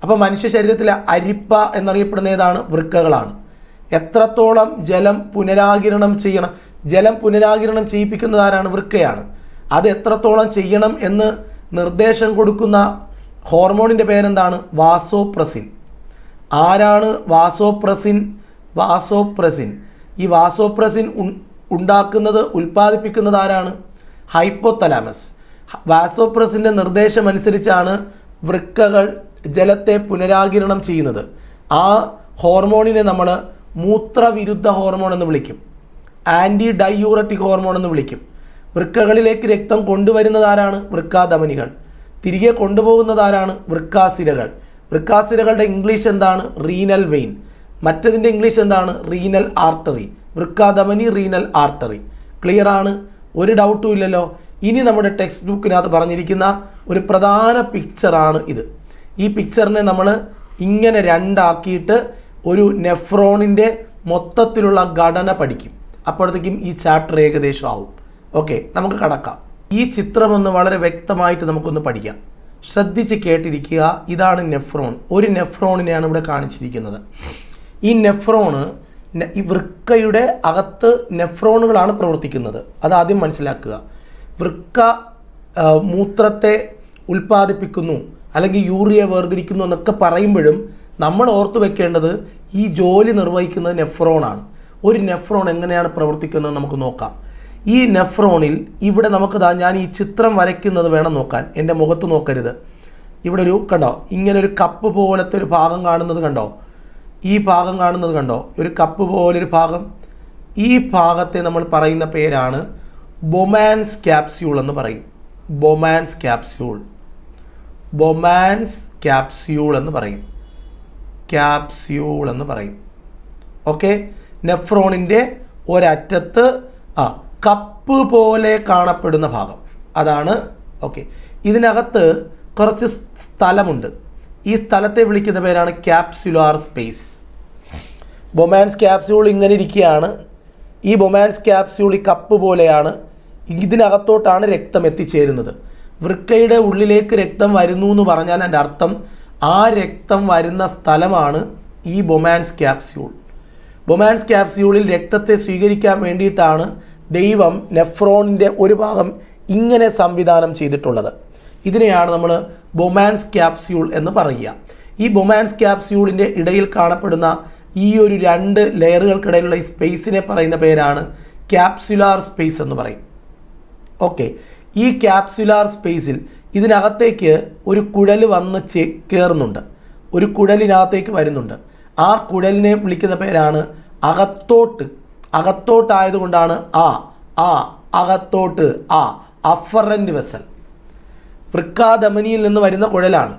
അപ്പോൾ മനുഷ്യ ശരീരത്തിലെ അരിപ്പ എന്നറിയപ്പെടുന്ന ഏതാണ്? വൃക്കകളാണ്. എത്രത്തോളം ജലം പുനരാകിരണം ചെയ്യണം, ജലം പുനരാകിരണം ചെയ്യിപ്പിക്കുന്നത് ആരാണ്? വൃക്കയാണ്. അത് എത്രത്തോളം ചെയ്യണം എന്ന് നിർദ്ദേശം കൊടുക്കുന്ന ഹോർമോണിൻ്റെ പേരെന്താണ്? വാസോപ്രസിൻ. ആരാണ് വാസോപ്രസിൻ? ഈ വാസോപ്രസിൻ ഉണ്ടാക്കുന്നത് ഉൽപ്പാദിപ്പിക്കുന്നത് ആരാണ്? ഹൈപ്പോതലാമസ്. വാസോപ്രസിൻ്റെ നിർദ്ദേശമനുസരിച്ചാണ് വൃക്കകൾ ജലത്തെ പുനരാകിരണം ചെയ്യുന്നത്. ആ ഹോർമോണിനെ നമ്മൾ മൂത്രവിരുദ്ധ ഹോർമോൺ എന്ന് വിളിക്കും, ആൻറ്റി ഡൈയൂററ്റിക് ഹോർമോൺ എന്ന് വിളിക്കും. വൃക്കകളിലേക്ക് രക്തം കൊണ്ടുവരുന്നത് ആരാണ്? വൃക്കാധമനികൾ. തിരികെ കൊണ്ടുപോകുന്നത് ആരാണ്? വൃക്കാസിരകൾ. വൃക്കാസിരകളുടെ ഇംഗ്ലീഷ് എന്താണ്? Renal vein. മറ്റതിൻ്റെ ഇംഗ്ലീഷ് എന്താണ്? Renal artery. വൃക്കാധമനി, റീനൽ ആർട്ടറി. ക്ലിയർ ആണ്? ഒരു ഡൗട്ടും ഇല്ലല്ലോ. ഇനി നമ്മുടെ ടെക്സ്റ്റ് ബുക്കിനകത്ത് പറഞ്ഞിരിക്കുന്ന ഒരു പ്രധാന പിക്ചറാണ് ഇത്. ഈ പിക്ചറിനെ നമ്മൾ ഇങ്ങനെ രണ്ടാക്കിയിട്ട് ഒരു നെഫ്രോണിൻ്റെ മൊത്തത്തിലുള്ള ഘടന പഠിക്കും. അപ്പോഴത്തേക്കും ഈ ചാപ്റ്റർ ഏകദേശം ആവും. ഓക്കെ, നമുക്ക് കടക്കാം. ഈ ചിത്രമൊന്ന് വളരെ വ്യക്തമായിട്ട് നമുക്കൊന്ന് പഠിക്കാം. ശ്രദ്ധിച്ച് കേട്ടിരിക്കുക. ഇതാണ് നെഫ്രോൺ. ഒരു നെഫ്രോണിനെയാണ് ഇവിടെ കാണിച്ചിരിക്കുന്നത്. ഈ നെഫ്രോണ് ഈ വൃക്കയുടെ അകത്ത് നെഫ്രോണുകളാണ് പ്രവർത്തിക്കുന്നത്. അതാദ്യം മനസ്സിലാക്കുക. വൃക്ക മൂത്രത്തെ ഉൽപ്പാദിപ്പിക്കുന്നു അല്ലെങ്കിൽ യൂറിയ വേർതിരിക്കുന്നു എന്നൊക്കെ പറയുമ്പോഴും നമ്മൾ ഓർത്തു വെക്കേണ്ടത് ഈ ജോലി നിർവഹിക്കുന്നത് നെഫ്രോണാണ്. ഒരു നെഫ്രോൺ എങ്ങനെയാണ് പ്രവർത്തിക്കുന്നത് നമുക്ക് നോക്കാം. ഈ നെഫ്രോണിൽ ഇവിടെ നമുക്ക് ഞാൻ ഈ ചിത്രം വരയ്ക്കുന്നത് വേണം നോക്കാൻ. എൻ്റെ മുഖത്ത് നോക്കരുത്. ഇവിടെ ഒരു കണ്ടോ, ഇങ്ങനെ ഒരു കപ്പ് പോലത്തെ ഒരു ഭാഗം കാണുന്നത് കണ്ടോ? ഈ ഭാഗം കാണുന്നത് കണ്ടോ? ഒരു കപ്പ് പോലൊരു ഭാഗം. ഈ ഭാഗത്തെ നമ്മൾ പറയുന്ന പേരാണ് ബൊമാൻസ് ക്യാപ്സ്യൂൾ എന്ന് പറയും. ബൊമാൻസ് ക്യാപ്സ്യൂൾ, ബൊമാൻസ് ക്യാപ്സ്യൂൾ എന്ന് പറയും. ക്യാപ്സ്യൂൾ എന്ന് പറയും. ഓക്കെ, നെഫ്രോണിൻ്റെ ഒരറ്റത്ത് കപ്പ് പോലെ കാണപ്പെടുന്ന ഭാഗം അതാണ്. ഓക്കെ, ഇതിനകത്ത് കുറച്ച് സ്ഥലമുണ്ട്. ഈ സ്ഥലത്തെ വിളിക്കുന്ന പേരാണ് ക്യാപ്സുലാർ സ്പേസ്. ബൊമാൻസ് ക്യാപ്സ്യൂൾ ഇങ്ങനെ ഇരിക്കുകയാണ്. ഈ ബൊമാൻസ് ക്യാപ്സ്യൂൾ ഈ കപ്പ് പോലെയാണ്. ഇതിനകത്തോട്ടാണ് രക്തം എത്തിച്ചേരുന്നത്. വൃക്കയുടെ ഉള്ളിലേക്ക് രക്തം വരുന്നു എന്ന് പറഞ്ഞാൽ അതിൻ്റെ അർത്ഥം ആ രക്തം വരുന്ന സ്ഥലമാണ് ഈ ബൊമാൻസ് ക്യാപ്സ്യൂൾ. ബൊമാൻസ് ക്യാപ്സ്യൂളിൽ രക്തത്തെ സ്വീകരിക്കാൻ വേണ്ടിയിട്ടാണ് ദൈവം നെഫ്രോണിൻ്റെ ഒരു ഭാഗം ഇങ്ങനെ സംവിധാനം ചെയ്തിട്ടുള്ളത്. ഇതിനെയാണ് നമ്മൾ ബൊമാൻസ് ക്യാപ്സ്യൂൾ എന്ന് പറയുക. ഈ ബൊമാൻസ് ക്യാപ്സ്യൂളിൻ്റെ ഇടയിൽ കാണപ്പെടുന്ന ഈ ഒരു രണ്ട് ലെയറുകൾക്കിടയിലുള്ള ഈ സ്പേസിനെ പറയുന്ന പേരാണ് ക്യാപ്സുലാർ സ്പേസ് എന്ന് പറയും. ഓക്കെ, ഈ ക്യാപ്സുലാർ സ്പേസിൽ ഇതിനകത്തേക്ക് ഒരു കുഴൽ വന്ന് കയറുന്നുണ്ട്. ഒരു കുഴലിനകത്തേക്ക് വരുന്നുണ്ട്. ആ കുഴലിനെ വിളിക്കുന്ന പേരാണ് അകത്തോട്ട്. അകത്തോട്ടായതുകൊണ്ടാണ് അകത്തോട്ട് അഫറൻറ്റ് വെസൽ. വൃക്കാധമനിയിൽ നിന്ന് വരുന്ന കുഴലാണ്.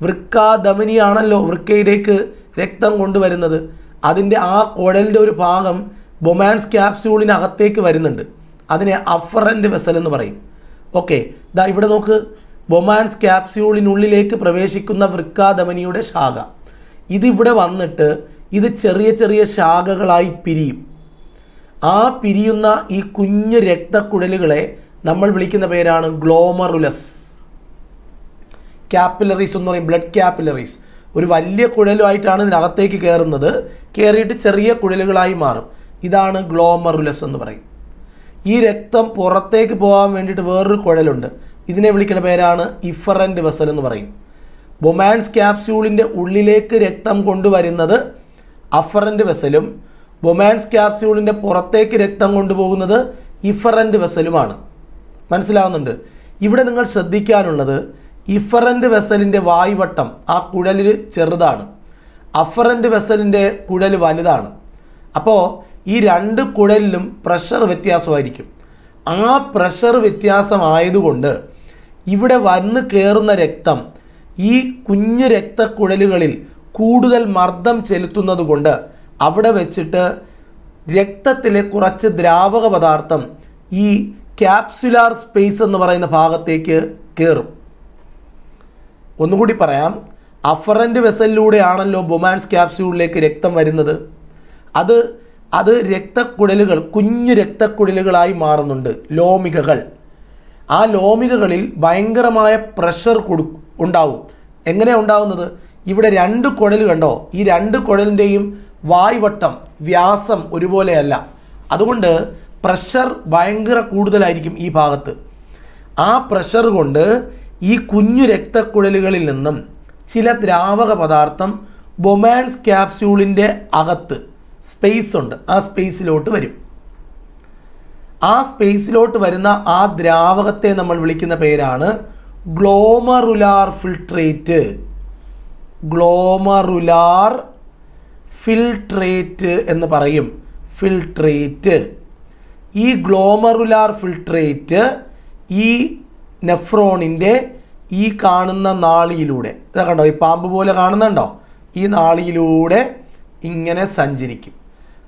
വൃക്കാധമനിയാണല്ലോ വൃക്കയിലേക്ക് രക്തം കൊണ്ടുവരുന്നത്. അതിൻ്റെ ആ കുഴലിൻ്റെ ഒരു ഭാഗം ബൊമാൻസ് ക്യാപ്സ്യൂളിനകത്തേക്ക് വരുന്നുണ്ട്. അതിനെ അഫറൻറ്റ് വെസൽ എന്ന് പറയും. ഓക്കെ, ഇവിടെ നോക്ക്. ബൊമാൻസ് ക്യാപ്സ്യൂളിനുള്ളിലേക്ക് പ്രവേശിക്കുന്ന വൃക്കാധമനിയുടെ ശാഖ ഇതിവിടെ വന്നിട്ട് ഇത് ചെറിയ ചെറിയ ശാഖകളായി പിരിയും. ആ പിരിയുന്ന ഈ കുഞ്ഞു രക്തക്കുഴലുകളെ നമ്മൾ വിളിക്കുന്ന പേരാണ് ഗ്ലോമറുലസ്. ക്യാപ്പിലറീസ് എന്ന് പറയും. ബ്ലഡ് ക്യാപ്പിലറീസ് ഒരു വലിയ കുഴലുമായിട്ടാണ് ഇതിനകത്തേക്ക് കയറുന്നത്. കയറിയിട്ട് ചെറിയ കുഴലുകളായി മാറും. ഇതാണ് ഗ്ലോമറുലസ് എന്ന് പറയും. ഈ രക്തം പുറത്തേക്ക് പോകാൻ വേണ്ടിയിട്ട് വേറൊരു കുഴലുണ്ട്. ഇതിനെ വിളിക്കുന്ന പേരാണ് ഇഫറൻറ്റ് വെസൽ എന്ന് പറയും. ബൊമാൻസ് ക്യാപ്സ്യൂളിൻ്റെ ഉള്ളിലേക്ക് രക്തം കൊണ്ടുവരുന്നത് അഫറൻറ്റ് വെസലും ബൊമാൻസ് ക്യാപ്സ്യൂളിൻ്റെ പുറത്തേക്ക് രക്തം കൊണ്ടുപോകുന്നത് ഇഫറൻറ്റ് വെസലുമാണ്. മനസ്സിലാവുന്നുണ്ട്? ഇവിടെ നിങ്ങൾ ശ്രദ്ധിക്കാനുള്ളത് ഇഫറൻറ്റ് വെസലിൻ്റെ വായ്വട്ടം ആ കുഴലിൽ ചെറുതാണ്, അഫറൻറ്റ് വെസലിൻ്റെ കുഴൽ വലുതാണ്. അപ്പോൾ ഈ രണ്ട് കുഴലിലും പ്രഷർ വ്യത്യാസമായിരിക്കും. ആ പ്രഷർ വ്യത്യാസമായതുകൊണ്ട് ഇവിടെ വന്ന് കയറുന്ന രക്തം ഈ കുഞ്ഞു രക്തക്കുഴലുകളിൽ കൂടുതൽ മർദ്ദം ചെലുത്തുന്നത് കൊണ്ട് അവിടെ വെച്ചിട്ട് രക്തത്തിലെ കുറച്ച് ദ്രാവക പദാർത്ഥം ഈ ക്യാപ്സുലാർ സ്പേസ് എന്ന് പറയുന്ന ഭാഗത്തേക്ക് കയറും. ഒന്നുകൂടി പറയാം. അഫറൻറ്റ് വെസലിലൂടെയാണല്ലോ ബൊമാൻസ് ക്യാപ്സ്യൂളിലേക്ക് രക്തം വരുന്നത്. അത് രക്തക്കുഴലുകൾ കുഞ്ഞു രക്തക്കുഴലുകളായി മാറുന്നുണ്ട്, ലോമികകൾ. ആ ലോമികകളിൽ ഭയങ്കരമായ പ്രഷർ ഉണ്ടാവും. എങ്ങനെയാണ് ഉണ്ടാവുന്നത്? ഇവിടെ രണ്ട് കുഴൽ കണ്ടോ? ഈ രണ്ട് കുഴലിൻ്റെയും വായ്വട്ടം വ്യാസം ഒരുപോലെയല്ല. അതുകൊണ്ട് പ്രഷർ ഭയങ്കര കൂടുതലായിരിക്കും ഈ ഭാഗത്ത്. ആ പ്രഷർ കൊണ്ട് ഈ കുഞ്ഞു രക്തക്കുഴലുകളിൽ നിന്നും ചില ദ്രാവക പദാർത്ഥം ബൊമാൻസ് ക്യാപ്സ്യൂളിൻ്റെ അകത്ത് സ്പേസ് ഉണ്ട്, ആ സ്പേസിലോട്ട് വരും. ആ സ്പേസിലോട്ട് വരുന്ന ആ ദ്രാവകത്തെ നമ്മൾ വിളിക്കുന്ന പേരാണ് ഗ്ലോമറുലാർ ഫിൽട്രേറ്റ്. ഗ്ലോമറുലാർ ഫിൽട്രേറ്റ് എന്ന് പറയും. ഫിൽട്രേറ്റ്. ഈ ഗ്ലോമറുലാർ ഫിൽട്രേറ്റ് ഈ നെഫ്രോണിൻ്റെ ഈ കാണുന്ന നാളിയിലൂടെ, ഇതാ കണ്ടോ, ഈ പാമ്പ് പോലെ കാണുന്നുണ്ടോ, ഈ നാളിയിലൂടെ ഇങ്ങനെ സഞ്ചരിക്കും.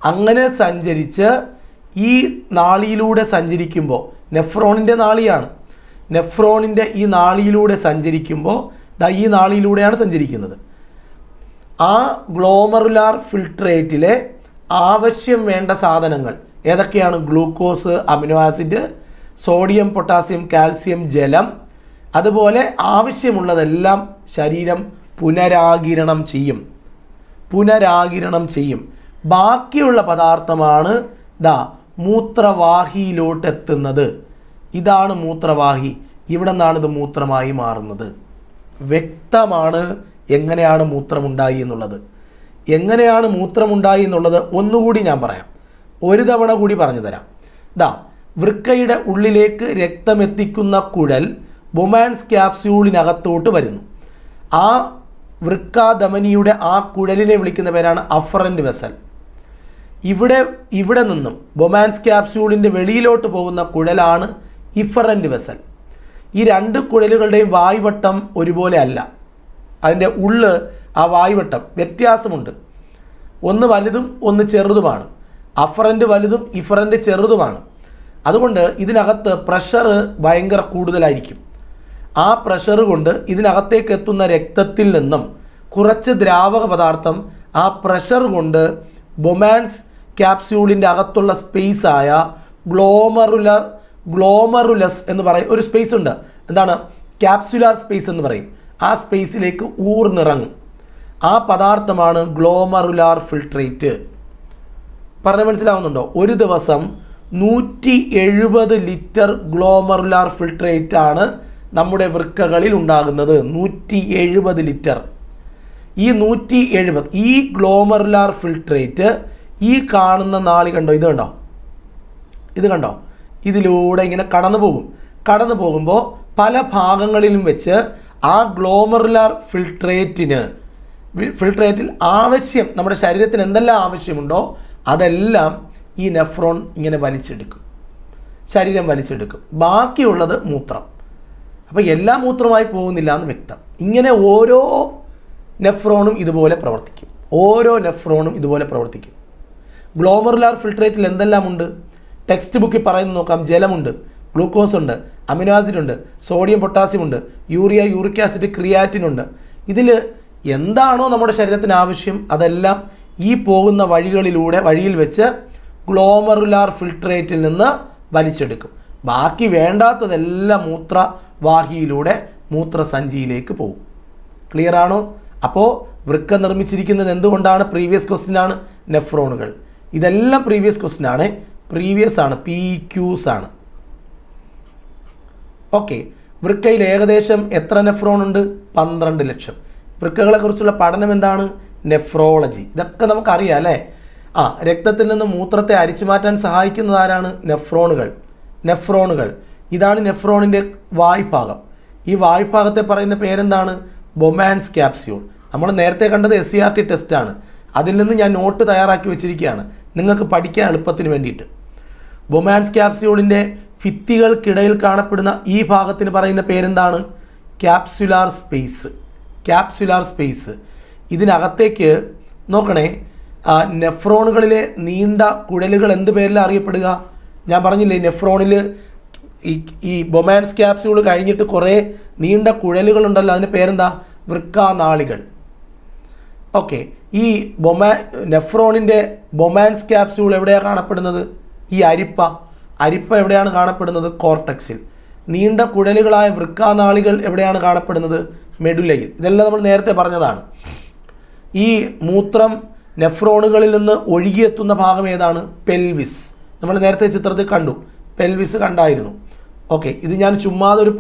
അങ്ങനെ സഞ്ചരിച്ച് ഈ നാളിയിലൂടെ സഞ്ചരിക്കുമ്പോൾ, നെഫ്രോണിൻ്റെ നാളിയാണ്, നെഫ്രോണിൻ്റെ ഈ നാളിയിലൂടെ സഞ്ചരിക്കുമ്പോൾ ഈ നാളിയിലൂടെയാണ് സഞ്ചരിക്കുന്നത്. ആ ഗ്ലോമറുലാർ ഫിൽട്രേറ്റിലെ ആവശ്യം വേണ്ട സാധനങ്ങൾ ഏതൊക്കെയാണ്? Glucose, amino acid, sodium, potassium, calcium, ജലം, അതുപോലെ ആവശ്യമുള്ളതെല്ലാം ശരീരം പുനരാകിരണം ചെയ്യും. ബാക്കിയുള്ള പദാർത്ഥമാണ് മൂത്രവാഹിയിലോട്ട് എത്തുന്നത്. ഇതാണ് മൂത്രവാഹി. ഇവിടെ നിന്നാണ് ഇത് മൂത്രമായി മാറുന്നത്. വ്യക്തമാണ് എങ്ങനെയാണ് മൂത്രമുണ്ടായി എന്നുള്ളത്. എങ്ങനെയാണ് മൂത്രമുണ്ടായി എന്നുള്ളത് ഒന്നുകൂടി ഞാൻ പറയാം, ഒരു തവണ കൂടി പറഞ്ഞു തരാം. വൃക്കയുടെ ഉള്ളിലേക്ക് രക്തമെത്തിക്കുന്ന കുഴൽ ബൊമാൻസ് ക്യാപ്സ്യൂളിനകത്തോട്ട് വരുന്നു. ആ വൃക്കാധമനിയുടെ ആ കുഴലിനെ വിളിക്കുന്ന പേരാണ് അഫറൻറ്റ് വെസൽ. ഇവിടെ നിന്നും ബൊമാൻസ് ക്യാപ്സ്യൂളിൻ്റെ വെളിയിലോട്ട് പോകുന്ന കുഴലാണ് ഇഫറൻറ്റ് വെസൽ. ഈ രണ്ട് കുഴലുകളുടെയും വായ്വട്ടം ഒരുപോലെ അല്ല. അതിൻ്റെ ഉള്ള് ആ വായ്വട്ടം വ്യത്യാസമുണ്ട്. ഒന്ന് വലുതും ഒന്ന് ചെറുതുമാണ്. അഫറൻറ്റ് വലുതും ഇഫറൻറ്റ് ചെറുതുമാണ്. അതുകൊണ്ട് ഇതിനകത്ത് പ്രഷർ ഭയങ്കര കൂടുതലായിരിക്കും. ആ പ്രഷർ കൊണ്ട് ഇതിനകത്തേക്ക് എത്തുന്ന രക്തത്തിൽ നിന്നും കുറച്ച് ദ്രാവക പദാർത്ഥം ആ പ്രഷർ കൊണ്ട് ബൊമാൻസ് ക്യാപ്സ്യൂളിൻ്റെ അകത്തുള്ള സ്പേസായ ഗ്ലോമറുലസ് എന്ന് പറയും ഒരു സ്പേസ് ഉണ്ട്. എന്താണ്? ക്യാപ്സുലാർ സ്പേസ് എന്ന് പറയും. ആ സ്പേസിലേക്ക് ഊർന്നിറങ്ങും. ആ പദാർത്ഥമാണ് ഗ്ലോമറുലാർ ഫിൽട്രേറ്റ്. പറഞ്ഞ മനസ്സിലാവുന്നുണ്ടോ? ഒരു ദിവസം 170 ലിറ്റർ ഗ്ലോമറുലാർ ഫിൽട്രേറ്റ് ആണ് നമ്മുടെ വൃക്കകളിൽ ഉണ്ടാകുന്നത്. 170 ലിറ്റർ. ഈ 170 ഈ ഗ്ലോമറുലാർ ഫിൽട്രേറ്റ് ഈ കാണുന്ന നാളി കണ്ടോ, ഇത് കണ്ടോ, ഇതിലൂടെ ഇങ്ങനെ കടന്നു പോകുമ്പോൾ പല ഭാഗങ്ങളിലും വെച്ച് ആ ഗ്ലോമറുലാർ ഫിൽട്രേറ്റിൽ ആവശ്യം, നമ്മുടെ ശരീരത്തിന് എന്തെല്ലാം ആവശ്യമുണ്ടോ അതെല്ലാം ഈ നെഫ്രോൺ ഇങ്ങനെ ശരീരം വലിച്ചെടുക്കും. ബാക്കിയുള്ളത് മൂത്രം. അപ്പോൾ എല്ലാ മൂത്രമായി പോകുന്നില്ല എന്ന് വ്യക്തം. ഇങ്ങനെ ഓരോ നെഫ്രോണും ഇതുപോലെ പ്രവർത്തിക്കും. ഗ്ലോമറുലാർ ഫിൽട്രേറ്റിൽ എന്തെല്ലാം ഉണ്ട്? ടെക്സ്റ്റ് ബുക്കിൽ പറയുന്നത് നോക്കാം. ജലമുണ്ട്, ഗ്ലൂക്കോസ് ഉണ്ട്, അമിനോ ആസിഡ് ഉണ്ട്, സോഡിയം, പൊട്ടാസ്യം ഉണ്ട്, യൂറിയ, യൂറിക് ആസിഡ്, ക്രിയാറ്റിൻ ഉണ്ട്. ഇതിൽ എന്താണോ നമ്മുടെ ശരീരത്തിന് ആവശ്യം അതെല്ലാം ഈ പോകുന്ന വഴിയിൽ വെച്ച് ഗ്ലോമറുലാർ ഫിൽട്രേറ്റിൽ നിന്ന് വലിച്ചെടുക്കും. ബാക്കി വേണ്ടാത്തതെല്ലാം മൂത്രവാഹിയിലൂടെ മൂത്രസഞ്ചിയിലേക്ക് പോകും. ക്ലിയർ ആണോ? അപ്പോൾ വൃക്ക നിർമ്മിച്ചിരിക്കുന്നത് എന്തുകൊണ്ടാണ്? പ്രീവിയസ് ക്വസ്റ്റ്യൻ ആണ്. നെഫ്രോണുകൾ. ഇതെല്ലാം പ്രീവിയസ് ക്വസ്റ്റ്യൻ ആണ്. PQs ആണ്. ഓക്കെ. വൃക്കയിൽ ഏകദേശം എത്ര നെഫ്രോൺ ഉണ്ട്? 12 ലക്ഷം. വൃക്കകളെക്കുറിച്ചുള്ള പഠനം എന്താണ്? നെഫ്രോളജി. ഇതൊക്കെ നമുക്കറിയാം അല്ലേ? രക്തത്തിൽ നിന്ന് മൂത്രത്തെ അരിച്ചു മാറ്റാൻ സഹായിക്കുന്നത് ആരാണ്? നെഫ്രോണുകൾ. ഇതാണ് നെഫ്രോണിൻ്റെ വായ്ഭാഗം. ഈ വായ്ഭാഗത്തെ പറയുന്ന പേരെന്താണ്? Bowman's capsule. നമ്മൾ നേരത്തെ കണ്ടത് SCRT ടെസ്റ്റാണ്. അതിൽ നിന്ന് ഞാൻ നോട്ട് തയ്യാറാക്കി വെച്ചിരിക്കുകയാണ് നിങ്ങൾക്ക് പഠിക്കാൻ എളുപ്പത്തിന് വേണ്ടിയിട്ട്. ബൊമാൻസ് ക്യാപ്സ്യൂളിൻ്റെ ഭിത്തികൾക്കിടയിൽ കാണപ്പെടുന്ന ഈ ഭാഗത്തിന് പറയുന്ന പേരെന്താണ്? Capsular space. ഇതിനകത്തേക്ക് നോക്കണേ, നെഫ്രോണുകളിലെ നീണ്ട കുഴലുകൾ എന്ത് പേരിലാണ് അറിയപ്പെടുക? ഞാൻ പറഞ്ഞില്ലേ, നെഫ്രോണിൽ ഈ ബൊമാൻസ് ക്യാപ്സ്യൂൾ കഴിഞ്ഞിട്ട് കുറേ നീണ്ട കുഴലുകളുണ്ടല്ലോ, അതിൻ്റെ പേരെന്താ? വൃക്കാനാളികൾ. ഓക്കെ. ഈ നെഫ്രോണിൻ്റെ ബൊമാൻസ് ക്യാപ്സ്യൂൾ എവിടെയാണ് കാണപ്പെടുന്നത്? ഈ അരിപ്പ എവിടെയാണ് കാണപ്പെടുന്നത്? കോർട്ടക്സിൽ. നീണ്ട കുഴലുകളായ വൃക്കാനാളികൾ എവിടെയാണ് കാണപ്പെടുന്നത്? മെഡുലയിൽ. ഇതെല്ലാം നമ്മൾ നേരത്തെ പറഞ്ഞതാണ്. ഈ മൂത്രം നെഫ്രോണുകളിൽ നിന്ന് ഒഴുകിയെത്തുന്ന ഭാഗം ഏതാണ്? പെൽവിസ്. നമ്മൾ നേരത്തെ ചിത്രത്തിൽ കണ്ടു, പെൽവിസ് കണ്ടായിരുന്നു. ഓക്കെ. ഇത് ഞാൻ ചുമ്മാതൊരു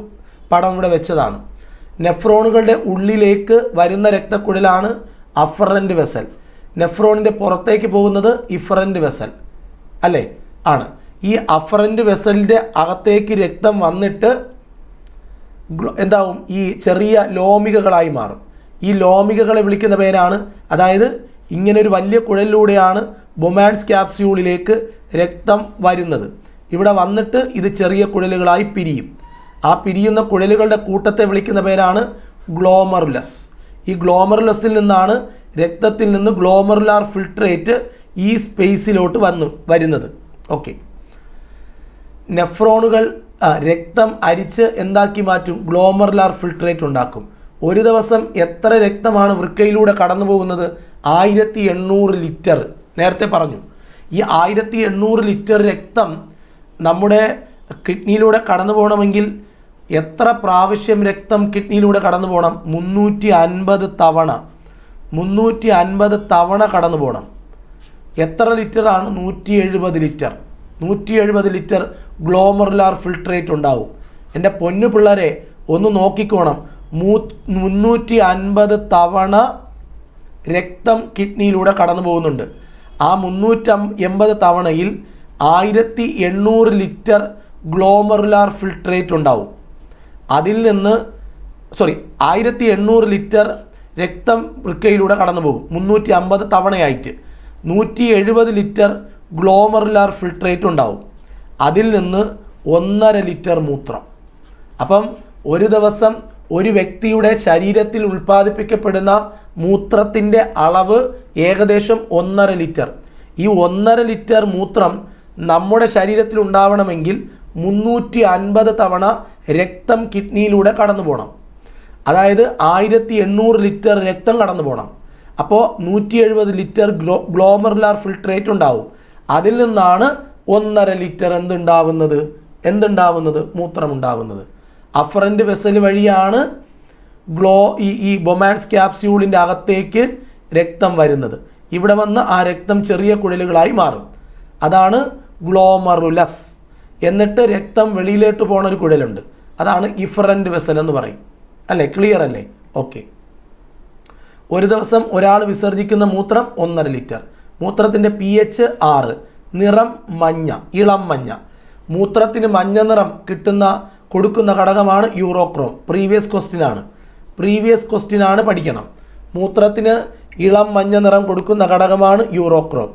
പടം ഇവിടെ വെച്ചതാണ്. നെഫ്രോണുകളുടെ ഉള്ളിലേക്ക് വരുന്ന രക്തക്കുഴലാണ് അഫറൻറ്റ് വെസൽ. നെഫ്രോണിൻ്റെ പുറത്തേക്ക് പോകുന്നത് ഇഫറൻറ്റ് വെസൽ അല്ലേ? ആണ്. ഈ അഫറൻറ്റ് വെസലിൻ്റെ അകത്തേക്ക് രക്തം വന്നിട്ട് എന്താവും, ഈ ചെറിയ ലോമികകളായി മാറും. ഈ ലോമികകളെ വിളിക്കുന്ന പേരാണ്, അതായത് ഇങ്ങനൊരു വലിയ കുഴലിലൂടെയാണ് ബൊമാൻസ് ക്യാപ്സ്യൂളിലേക്ക് രക്തം വരുന്നത്. ഇവിടെ വന്നിട്ട് ഇത് ചെറിയ കുഴലുകളായി പിരിയും. ആ പിരിയുന്ന കുഴലുകളുടെ കൂട്ടത്തെ വിളിക്കുന്ന പേരാണ് ഗ്ലോമറുലസ്. ഈ ഗ്ലോമറുലസിൽ നിന്നാണ് രക്തത്തിൽ നിന്ന് ഗ്ലോമറുലാർ ഫിൽട്രേറ്റ് ഈ സ്പേസിലോട്ട് വരുന്നത്. ഓക്കെ, നെഫ്രോണുകൾ രക്തം അരിച്ച് എന്താക്കി മാറ്റും, ഗ്ലോമറുലാർ ഫിൽട്രേറ്റ് ഉണ്ടാക്കും. ഒരു ദിവസം എത്ര രക്തമാണ് വൃക്കയിലൂടെ കടന്നു പോകുന്നത്? 1800 ലിറ്റർ. നേരത്തെ പറഞ്ഞു, ഈ 1800 ലിറ്റർ രക്തം നമ്മുടെ കിഡ്നിയിലൂടെ കടന്നു പോകണമെങ്കിൽ എത്ര പ്രാവശ്യം രക്തം കിഡ്നിയിലൂടെ കടന്നു പോകണം? 350 തവണ. 350 തവണ കടന്നു പോകണം. എത്ര ലിറ്ററാണ്? 170 ലിറ്റർ. 170 ലിറ്റർ ഗ്ലോമറുലാർ ഫിൽട്രേറ്റ് ഉണ്ടാവും. എൻ്റെ പൊന്നു പിള്ളേരെ ഒന്ന് നോക്കിക്കോണം. 350 തവണ രക്തം കിഡ്നിയിലൂടെ കടന്നു പോകുന്നുണ്ട്. ആ 380 തവണയിൽ 1800 ലിറ്റർ ഗ്ലോമറുലാർ ഫിൽട്രേറ്റ് ഉണ്ടാവും. അതിൽ നിന്ന് 1800 ലിറ്റർ രക്തം വൃക്കയിലൂടെ കടന്നു പോകും. 350 തവണയായിട്ട് 170 ലിറ്റർ ഗ്ലോമറുലാർ ഫിൽട്രേറ്റ് ഉണ്ടാവും. അതിൽ നിന്ന് 1.5 ലിറ്റർ മൂത്രം. അപ്പം ഒരു ദിവസം ഒരു വ്യക്തിയുടെ ശരീരത്തിൽ ഉൽപ്പാദിപ്പിക്കപ്പെടുന്ന മൂത്രത്തിൻ്റെ അളവ് ഏകദേശം 1.5 ലിറ്റർ. ഈ 1.5 ലിറ്റർ മൂത്രം നമ്മുടെ ശരീരത്തിൽ ഉണ്ടാവണമെങ്കിൽ 350 തവണ രക്തം കിഡ്നിയിലൂടെ കടന്നു പോകണം. അതായത് 1800 ലിറ്റർ രക്തം കടന്നു പോകണം. അപ്പോൾ 170 ലിറ്റർ ഗ്ലോമറുലാർ ഫിൽട്രേറ്റ് ഉണ്ടാവും. അതിൽ നിന്നാണ് 1.5 ലിറ്റർ എന്തുണ്ടാവുന്നത്? മൂത്രമുണ്ടാവുന്നത്. അഫറൻറ്റ് വെസൽ വഴിയാണ് ഈ ബൊമാൻസ് ക്യാപ്സ്യൂളിൻ്റെ അകത്തേക്ക് രക്തം വരുന്നത്. ഇവിടെ വന്ന് ആ രക്തം ചെറിയ കുഴലുകളായി മാറും. അതാണ് ഗ്ലോമറുലസ്. എന്നിട്ട് രക്തം വെളിയിലോട്ട് പോണ ഒരു കുഴലുണ്ട്, അതാണ് ഇഫറൻറ്റ് വെസൽ എന്ന് പറയും. അല്ലേ? ക്ലിയർ അല്ലേ? ഓക്കെ. ഒരു ദിവസം ഒരാൾ വിസർജിക്കുന്ന മൂത്രം 1.5 ലിറ്റർ. മൂത്രത്തിൻ്റെ pH 6. നിറം മഞ്ഞ, ഇളം മഞ്ഞ. മൂത്രത്തിന് മഞ്ഞ നിറം കൊടുക്കുന്ന ഘടകമാണ് യൂറോക്രോം. പ്രീവിയസ് ക്വസ്റ്റ്യൻ ആണ് പഠിക്കണം. മൂത്രത്തിന് ഇളം മഞ്ഞ നിറം കൊടുക്കുന്ന ഘടകമാണ് യൂറോക്രോം.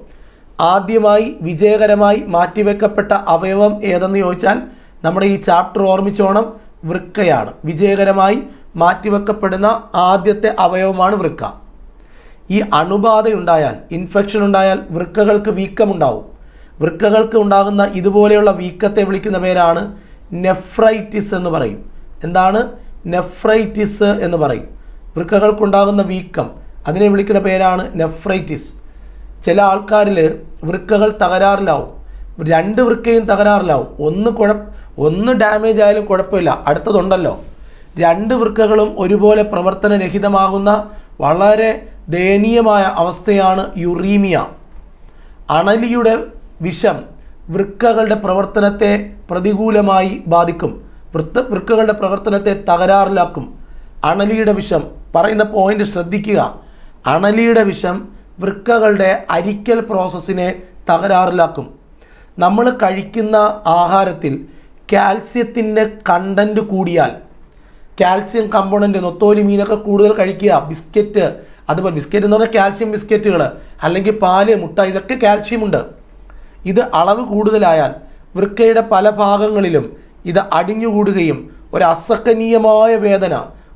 ആദ്യമായി വിജയകരമായി മാറ്റിവെക്കപ്പെട്ട അവയവം ഏതെന്ന് ചോദിച്ചാൽ നമ്മുടെ ഈ ചാപ്റ്റർ ഓർമ്മിച്ചോണം, വൃക്കയാണ്. വിജയകരമായി മാറ്റിവെക്കപ്പെടുന്ന ആദ്യത്തെ അവയവമാണ് വൃക്ക. ഈ അണുബാധയുണ്ടായാൽ, ഇൻഫെക്ഷൻ ഉണ്ടായാൽ വൃക്കകൾക്ക് വീക്കമുണ്ടാവും. വൃക്കകൾക്ക് ഉണ്ടാകുന്ന ഇതുപോലെയുള്ള വീക്കത്തെ വിളിക്കുന്ന പേരാണ് നെഫ്രൈറ്റിസ് എന്ന് പറയും. എന്താണ്? നെഫ്രൈറ്റിസ് എന്ന് പറയും. വൃക്കകൾക്കുണ്ടാകുന്ന വീക്കം, അതിനെ വിളിക്കുന്ന പേരാണ് നെഫ്രൈറ്റിസ്. ചില ആൾക്കാരിൽ വൃക്കകൾ തകരാറിലാവും. 2 വൃക്കയും തകരാറിലാവും. ഒന്ന് ഡാമേജ് ആയാലും കുഴപ്പമില്ല, അടുത്തതുണ്ടല്ലോ. 2 വൃക്കകളും ഒരുപോലെ പ്രവർത്തനരഹിതമാകുന്ന വളരെ ദയനീയമായ അവസ്ഥയാണ് യുറീമിയ. അണലിയുടെ വിഷം വൃക്കകളുടെ പ്രവർത്തനത്തെ പ്രതികൂലമായി ബാധിക്കും. വൃക്കകളുടെ പ്രവർത്തനത്തെ തകരാറിലാക്കും. അണലിയുടെ വിഷം, പറയുന്ന പോയിന്റ് ശ്രദ്ധിക്കുക. അണലിയുടെ വിഷം വൃക്കകളുടെ അരിക്കൽ പ്രോസസ്സിനെ തകരാറിലാക്കും. നമ്മൾ കഴിക്കുന്ന ആഹാരത്തിൽ കാൽസ്യത്തിൻ്റെ കണ്ടൻറ്റ് കൂടിയാൽ, കാൽസ്യം കമ്പോണൻറ്റ്, നൊത്തോലി മീനൊക്കെ കൂടുതൽ കഴിക്കുക, ബിസ്ക്കറ്റ്, അതുപോലെ ബിസ്ക്കറ്റ് എന്ന് പറഞ്ഞാൽ കാൽസ്യം ബിസ്ക്കറ്റുകൾ, അല്ലെങ്കിൽ പാല്, മുട്ട, ഇതൊക്കെ കാൽസ്യമുണ്ട്. ഇത് അളവ് കൂടുതലായാൽ വൃക്കയുടെ പല ഭാഗങ്ങളിലും ഇത് അടിഞ്ഞുകൂടുകയും ഒരു അസഹനീയമായ വേദന,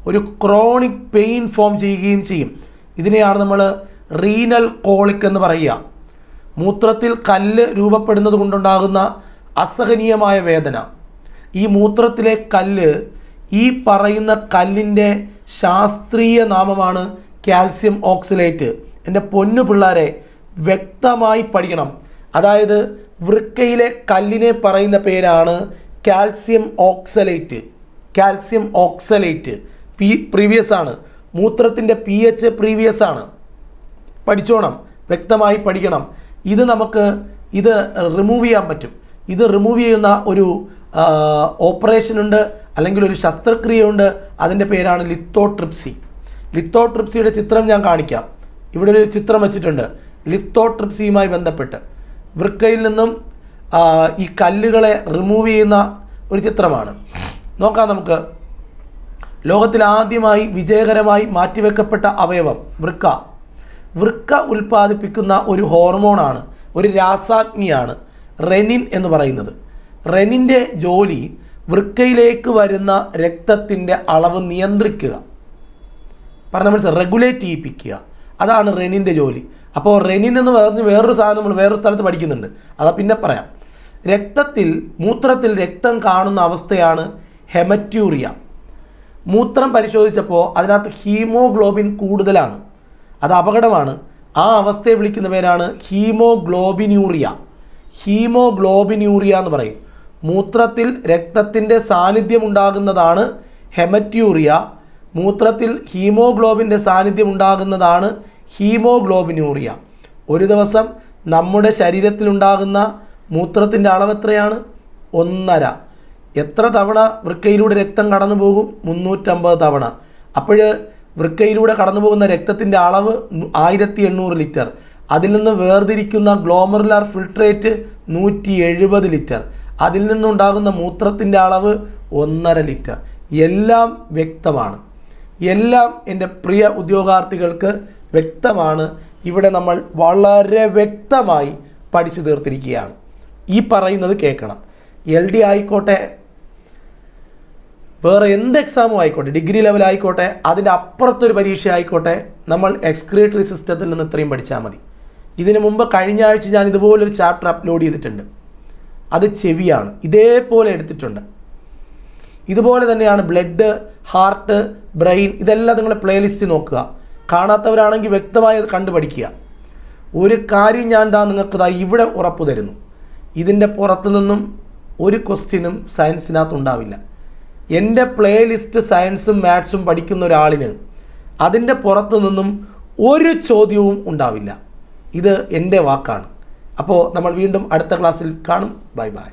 ഒരു ക്രോണിക് പെയിൻ ഫോം ചെയ്യുകയും ചെയ്യും. ഇതിനെയാണ് നമ്മൾ റീനൽ കോളിക് എന്ന് പറയുക. മൂത്രത്തിൽ കല്ല് രൂപപ്പെടുന്നത് കൊണ്ടുണ്ടാകുന്ന അസഹനീയമായ വേദന. ഈ മൂത്രത്തിലെ കല്ല്, ഈ പറയുന്ന കല്ലിൻ്റെ ശാസ്ത്രീയ നാമമാണ് കാൽസ്യം ഓക്സലേറ്റ്. എൻ്റെ പൊന്നു പിള്ളേരെ വ്യക്തമായി പഠിക്കണം. അതായത് വൃക്കയിലെ കല്ലിനെ പറയുന്ന പേരാണ് calcium oxalate. Calcium oxalate previous ആണ്. മൂത്രത്തിൻ്റെ pH പ്രീവിയസ് ആണ്. പഠിച്ചോണം, വ്യക്തമായി പഠിക്കണം. ഇത് റിമൂവ് ചെയ്യാൻ പറ്റും. ഇത് റിമൂവ് ചെയ്യുന്ന ഒരു ഓപ്പറേഷൻ ഉണ്ട്, അല്ലെങ്കിൽ ഒരു ശസ്ത്രക്രിയയുണ്ട്. അതിൻ്റെ പേരാണ് ലിത്തോട്രിപ്സി. ലിത്തോട്രിപ്സിയുടെ ചിത്രം ഞാൻ കാണിക്കാം. ഇവിടെ ഒരു ചിത്രം വെച്ചിട്ടുണ്ട് ലിത്തോട്രിപ്സിയുമായി ബന്ധപ്പെട്ട്. വൃക്കയിൽ നിന്നും ഈ കല്ലുകളെ റിമൂവ് ചെയ്യുന്ന ഒരു ചിത്രമാണ്. നോക്കാം നമുക്ക്. ലോകത്തിൽ ആദ്യമായി വിജയകരമായി മാറ്റിവെക്കപ്പെട്ട അവയവം വൃക്ക ഉൽപ്പാദിപ്പിക്കുന്ന ഒരു ഹോർമോണാണ്, ഒരു രാസാഗ്നിയാണ് റെനിൻ എന്ന് പറയുന്നത്. റെനിൻ്റെ ജോലി വൃക്കയിലേക്ക് വരുന്ന രക്തത്തിൻ്റെ അളവ് നിയന്ത്രിക്കുക, പറഞ്ഞ മനസ്സിലായി, റെഗുലേറ്റ് ചെയ്യിപ്പിക്കുക. അതാണ് റെനിൻ്റെ ജോലി. അപ്പോൾ റെനിൻ എന്ന് പറഞ്ഞ് വേറൊരു സാധനം നമ്മൾ വേറൊരു സ്ഥലത്ത് പഠിക്കുന്നുണ്ട്, അതാ പിന്നെ പറയാം. മൂത്രത്തിൽ രക്തം കാണുന്ന അവസ്ഥയാണ് ഹെമറ്റ്യൂറിയ. മൂത്രം പരിശോധിച്ചപ്പോൾ അതിനകത്ത് ഹീമോഗ്ലോബിൻ കൂടുതലാണ്, അത് അപകടമാണ്. ആ അവസ്ഥയെ വിളിക്കുന്ന പേരാണ് ഹീമോഗ്ലോബിനൂറിയ എന്ന് പറയും. മൂത്രത്തിൽ രക്തത്തിൻ്റെ സാന്നിധ്യം ഉണ്ടാകുന്നതാണ് ഹെമറ്റ്യൂറിയ. മൂത്രത്തിൽ ഹീമോഗ്ലോബിൻ്റെ സാന്നിധ്യം ഉണ്ടാകുന്നതാണ് ഹീമോഗ്ലോബിനൂറിയ. ഒരു ദിവസം നമ്മുടെ ശരീരത്തിലുണ്ടാകുന്ന മൂത്രത്തിൻ്റെ അളവ് എത്രയാണ്? 1.5. എത്ര തവണ വൃക്കയിലൂടെ രക്തം കടന്നു പോകും? 350 തവണ. അപ്പോൾ വൃക്കയിലൂടെ കടന്നു പോകുന്ന രക്തത്തിൻ്റെ അളവ് 1800 ലിറ്റർ. അതിൽ നിന്ന് വേർതിരിക്കുന്ന ഗ്ലോമറുലാർ ഫിൽട്രേറ്റ് 170 ലിറ്റർ. അതിൽ നിന്നുണ്ടാകുന്ന മൂത്രത്തിൻ്റെ അളവ് 1.5 ലിറ്റർ. എല്ലാം വ്യക്തമാണ്, എല്ലാം എൻ്റെ പ്രിയ ഉദ്യോഗാർത്ഥികൾക്ക് വ്യക്തമാണ്. ഇവിടെ നമ്മൾ വളരെ വ്യക്തമായി പഠിച്ചു തീർത്തിരിക്കുകയാണ്. ഈ പറയുന്നത് കേൾക്കണം. LD ആയിക്കോട്ടെ, വേറെ എന്ത് എക്സാമും ആയിക്കോട്ടെ, ഡിഗ്രി ലെവൽ ആയിക്കോട്ടെ, അതിൻ്റെ അപ്പുറത്തൊരു പരീക്ഷ ആയിക്കോട്ടെ, നമ്മൾ എക്സ്ക്രീറ്ററി സിസ്റ്റത്തിൽ നിന്ന് ഇത്രയും പഠിച്ചാൽ മതി. ഇതിനു മുമ്പ് കഴിഞ്ഞ ആഴ്ച ഞാൻ ഇതുപോലൊരു ചാപ്റ്റർ അപ്ലോഡ് ചെയ്തിട്ടുണ്ട്, അത് ചെവിയാണ്, ഇതേപോലെ എടുത്തിട്ടുണ്ട്. ഇതുപോലെ തന്നെയാണ് ബ്ലഡ്, ഹാർട്ട്, ബ്രെയിൻ, ഇതെല്ലാം നിങ്ങൾ പ്ലേലിസ്റ്റ് നോക്കുക. കാണാത്തവരാണെങ്കിൽ വ്യക്തമായി അത് കണ്ടു പഠിക്കുക. ഒരു കാര്യം ഞാൻ നിങ്ങൾക്ക് ഇവിടെ ഉറപ്പ് തരുന്നു, ഇതിൻ്റെ പുറത്തു നിന്നും ഒരു ക്വസ്റ്റ്യനും സയൻസിനകത്ത് ഉണ്ടാവില്ല. എൻ്റെ പ്ലേലിസ്റ്റ് സയൻസും മാത്സും പഠിക്കുന്ന ഒരാളിന് അതിൻ്റെ പുറത്തു നിന്നും ഒരു ചോദ്യവും ഉണ്ടാവില്ല. ഇത് എൻ്റെ വാക്കാണ്. അപ്പോൾ നമ്മൾ വീണ്ടും അടുത്ത ക്ലാസ്സിൽ കാണും. Bye bye.